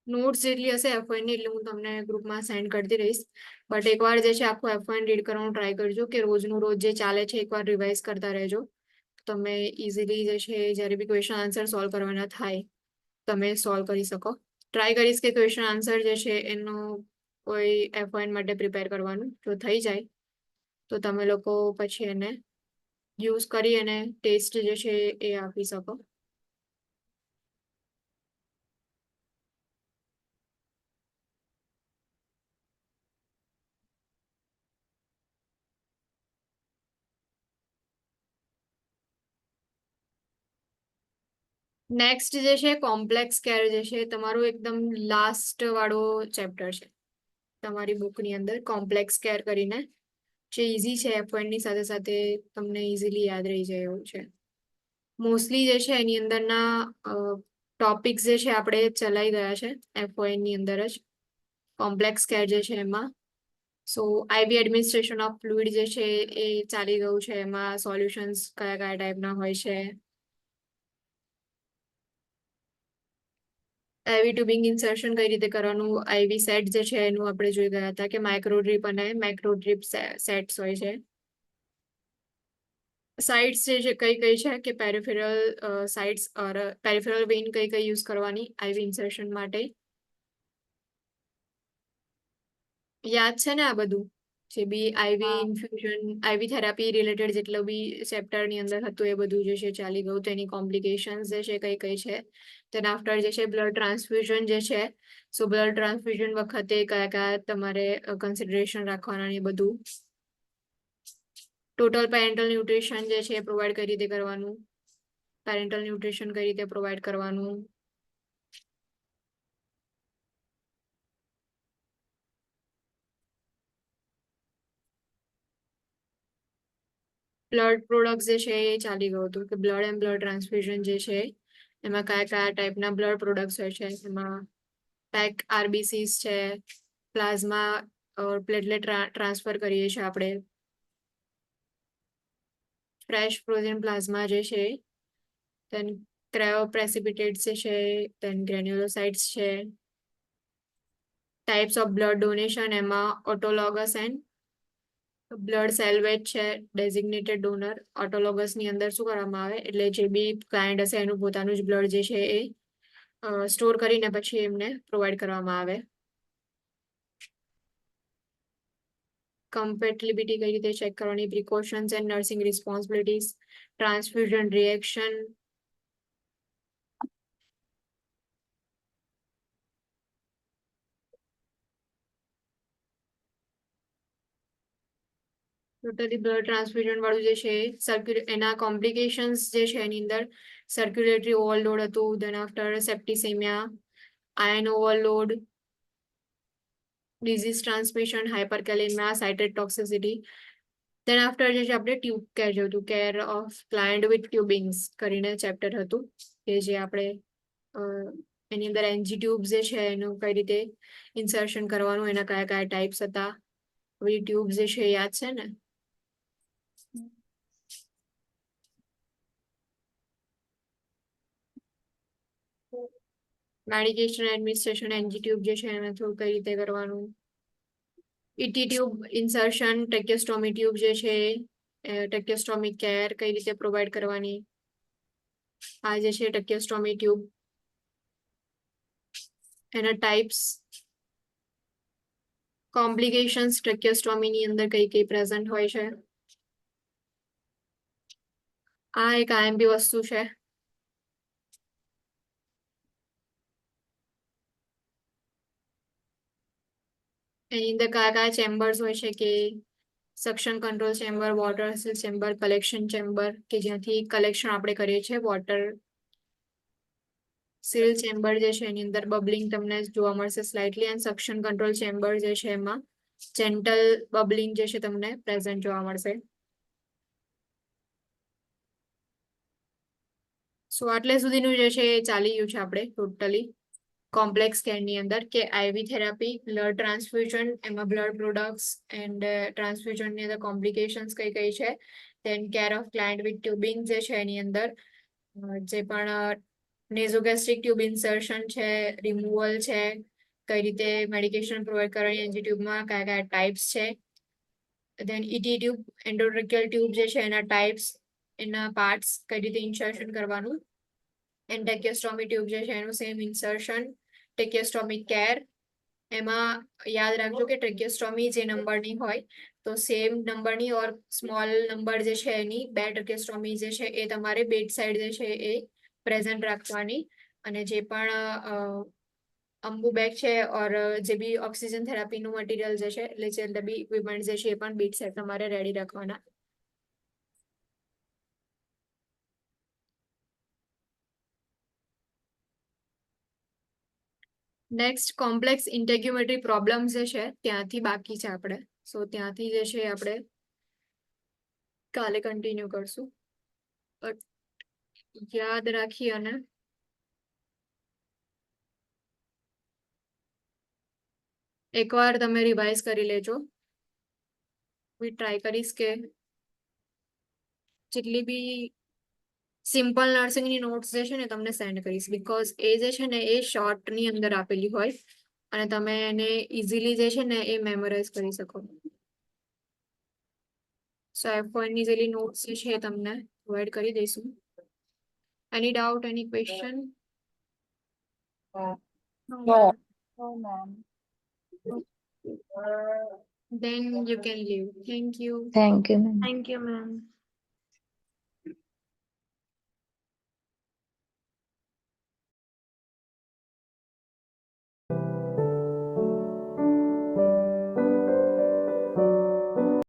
નોટ્સ જેટલી હશે FON ની એટલે હું તમને ગ્રુપમાં સેન્ડ કરતી રહીશ. બટ એકવાર જે છે આખું FON રીડ કરવાનું ટ્રાય કરજો કે રોજનું રોજ જે ચાલે છે એકવાર રિવાઇઝ કરતા રહેજો. તમે ઇઝીલી જે છે જ્યારે બી ક્વેશ્ચન આન્સર સોલ્વ કરવાના થાય તમે સોલ્વ કરી શકો. ટ્રાય કરીશ કે ક્વેશ્ચન આન્સર જે છે એનો કોઈ FON માટે પ્રિપેર કરવાનું જો થઈ જાય તો તમે લોકો પછી એને યુઝ કરી અને ટેસ્ટ જે છે એ આપી શકો. નેક્સ્ટ જે છે કોમ્પ્લેક્સ કેર જે છે તમારું એકદમ લાસ્ટ વાળો ચેપ્ટર છે તમારી બુકની અંદર. કોમ્પ્લેક્સ કેર કરીને જે ઇઝી છે FON ની સાથે સાથે તમને ઇઝીલી યાદ રહી જાય એવું છે. મોસ્ટલી જે છે એની અંદરના ટોપિક્સ જે છે આપણે ચલાવી ગયા છે FON ની અંદર જ કોમ્પ્લેક્સ કેર જે છે એમાં. સો IV એડમિનિસ્ટ્રેશન ઓફ ફ્લુઇડ જે છે એ ચાલી ગયું છે. એમાં સોલ્યુશન્સ કયા કયા ટાઈપના હોય છે. IV ટ્યુબિંગ ઇન્સર્શન કઈ રીતે કરવાનું. IV સેટ જે છે એનું આપણે જોઈ ગયા હતા કે માઇક્રો ડ્રીપ અને મેક્રો ડ્રીપ સેટ્સ હોય છે. સાઇટ્સ જે છે કઈ કઈ છે કે પેરિફેરલ સાઇટ્સ ઓર પેરિફેરલ વેઇન કઈ કઈ યુઝ કરવાની IV ઇન્સર્શન માટે. યાદ છે ને આ બધું જે બી IV infusion IV therapy related જેટલું બી ચેપ્ટરની અંદર હતું એ બધું જે છે ચાલી ગયું. તો એની કોમ્પ્લિકેશન્સ જે છે કઈ કઈ છે. તેના આફ્ટર જે છે બ્લડ ટ્રાન્સફ્યુઝન જે છે. સો બ્લડ ટ્રાન્સફ્યુઝન વખતે કયા કયા તમારે કન્સિડરેશન રાખવાના એ બધું. ટોટલ પેરેન્ટલ ન્યુટ્રિશન જે છે પ્રોવાઈડ કઈ રીતે કરવાનું. પેરેન્ટલ ન્યુટ્રિશન કઈ રીતે પ્રોવાઈડ કરવાનું. બ્લડ પ્રોડક્ટ જે છે એ ચાલી ગયું હતું કે બ્લડ એન્ડ બ્લડ ટ્રાન્સફ્યુઝન જે છે એમાં કયા કયા ટાઈપના બ્લડ પ્રોડક્ટ્સ હોય છે. એમાં પેક RBCs છે, પ્લાઝમા પ્લેટલેટ ટ્રાન્સફર કરીએ છીએ આપણે. ફ્રેશ ફ્રોઝન પ્લાઝમા જે છે, then ક્રાયોપ્રેસિપિટેટ્સ જે છે, then ગ્રેન્યુલોસાઇટ્સ છે. ટાઈપ્સ ઓફ બ્લડ ડોનેશન એમાં ઓટોલોગસ એન્ડ બ્લડ સેલ્વેજ છે. Designated donor. ઓટોલોગસ ની અંદર શું કરવામાં આવે એટલે જે બી ક્લાયન્ટ હશે એનું પોતાનું જ બ્લડ જે છે એ સ્ટોર કરીને પછી એમને પ્રોવાઈડ કરવામાં આવે. કમ્પેટિબિલિટી કઈ રીતે ચેક કરવાની. Precautions and nursing responsibilities. Transfusion reaction. Totally blood transfusion વાળું જે છે એના કોમ્પ્લિકેશન્સ જે છે એની અંદર સર્ક્યુલેટરી ઓવરલોડ હતું. Then after septicaemia, iron overload, disease transmission, hyperkalaemia, citrate toxicity. Then after જે છે આપણે ટ્યુબ કેર જોયું હતું. Care of client with tubings કરીને ચેપ્ટર હતું કે જે આપણે એની અંદર NG ટ્યુબ જે છે એનું કઈ રીતે ઇન્સર્શન કરવાનું. એના કયા કયા ટાઈપ્સ હતા. બધી ટ્યુબ જે છે એ યાદ છે ને? મેડિકેશન એડમિનિસ્ટ્રેશન એનજી ટ્યુબ જે છે એને થોડું કઈ રીતે કરવાનું. ઇટી ટ્યુબ ઇન્સર્શન, ટેક્યોસ્ટોમી ટ્યુબ જે છે ટેક્યોસ્ટોમી કેર કઈ રીતે પ્રોવાઈડ કરવાની. આ જે છે ટેક્યોસ્ટોમી ટ્યુબ, એના ટાઈપ્સ, કોમ્પ્લિકેશન્સ ટેક્યોસ્ટોમી ની અંદર કઈ કઈ પ્રેઝન્ટ હોય છે. આ એક આઈએમપી વસ્તુ છે. એની અંદર કયા કયા ચેમ્બર્સ હોય છે કે suction control chamber, water chamber, collection chamber કે જ્યાંથી કલેક્શન આપણે કરીએ છીએ વોટર. સીલ ચેમ્બર જે છે એની અંદર બબલિંગ તમને જોવા મળશે slightly, and suction control chamber જે છે એમાં જેન્ટલ બબલિંગ જે છે તમને પ્રેઝન્ટ જોવા મળશે. સો આટલે સુધીનું જે છે એ ચાલી ગયું છે આપણે ટોટલી કોમ્પ્લેક્સ કેરની અંદર કે આઈવી થેરાપી, બ્લડ ટ્રાન્સફ્યુઝન, એમાં બ્લડ પ્રોડક્ટ્સ એન્ડ ટ્રાન્સફ્યુઝન ની અંદર કોમ્પ્લિકેશન્સ કઈ કઈ છે. દેન કેર ઓફ ક્લાયન્ટ વિથ ટ્યુબિંગ જે છે એની અંદર જે પણ નેઝોગેસ્ટ્રિક ટ્યુબ ઇન્સર્શન છે, રિમૂવલ છે, કઈ રીતે મેડિકેશન પ્રોવાઈડ કરવાની એનજી ટ્યુબમાં, કયા કયા ટાઈપ્સ છે. દેન ઇટી ટ્યુબ, એન્ડોટ્રેકિયલ ટ્યુબ જે છે એના ટાઈપ્સ, એના પાર્ટ્સ, કઈ રીતે ઇન્સર્શન કરવાનું. એન્ડ ટેક્યોસ્ટોમી ટ્યુબ જે છે એનું સેમ ઇન્સર્શન, ટેક્યોસ્ટોમી કેર. એમાં યાદ રાખજો કે ટેક્યોસ્ટોમી જે નંબરની હોય તો સેમ નંબરની ઓર સ્મોલ નંબર જે છે એની બે ટેક્યોસ્ટોમી જે છે એ તમારે બેડ સાઈડ જે છે એ પ્રેઝન્ટ રાખવાની. અને જે પણ અંબુ બેગ છે ઓર જે બી ઓક્સિજન થેરાપીનું મટીરિયલ જે છે એટલે જે બી ઇક્વિપમેન્ટ જે છે એ પણ બેડ સાઈડ તમારે રેડી રાખવાના. નેક્સ્ટ કોમ્પ્લેક્સ ઇન્ટેગ્યુમેટરી પ્રોબ્લેમ જે છે ત્યાંથી બાકી છે આપણે. સો ત્યાંથી જે છે આપણે કાલે કન્ટિન્યુ કરશું. યાદ રાખી અને એકવાર તમે રિવાઇઝ કરી લેજો. હું ટ્રાય કરીશ કે જેટલી બી સિમ્પલ નર્સિંગની નોટ્સ જે છે ને તમને સેન્ડ કરીશ, બીકોઝ એ જે છે ને એ શોર્ટની અંદર આપેલી હોય અને તમે એને ઇઝીલી જે છે ને એ મેમોરાઇઝ કરી શકો. સો F1 ની જેટલી નોટ્સ જે છે એ તમને પ્રોવાઈડ કરી દઈશું. એની doubt, any question? No, ma'am. Then you can leave. Thank you. Thank you, ma'am. Thank you, ma'am.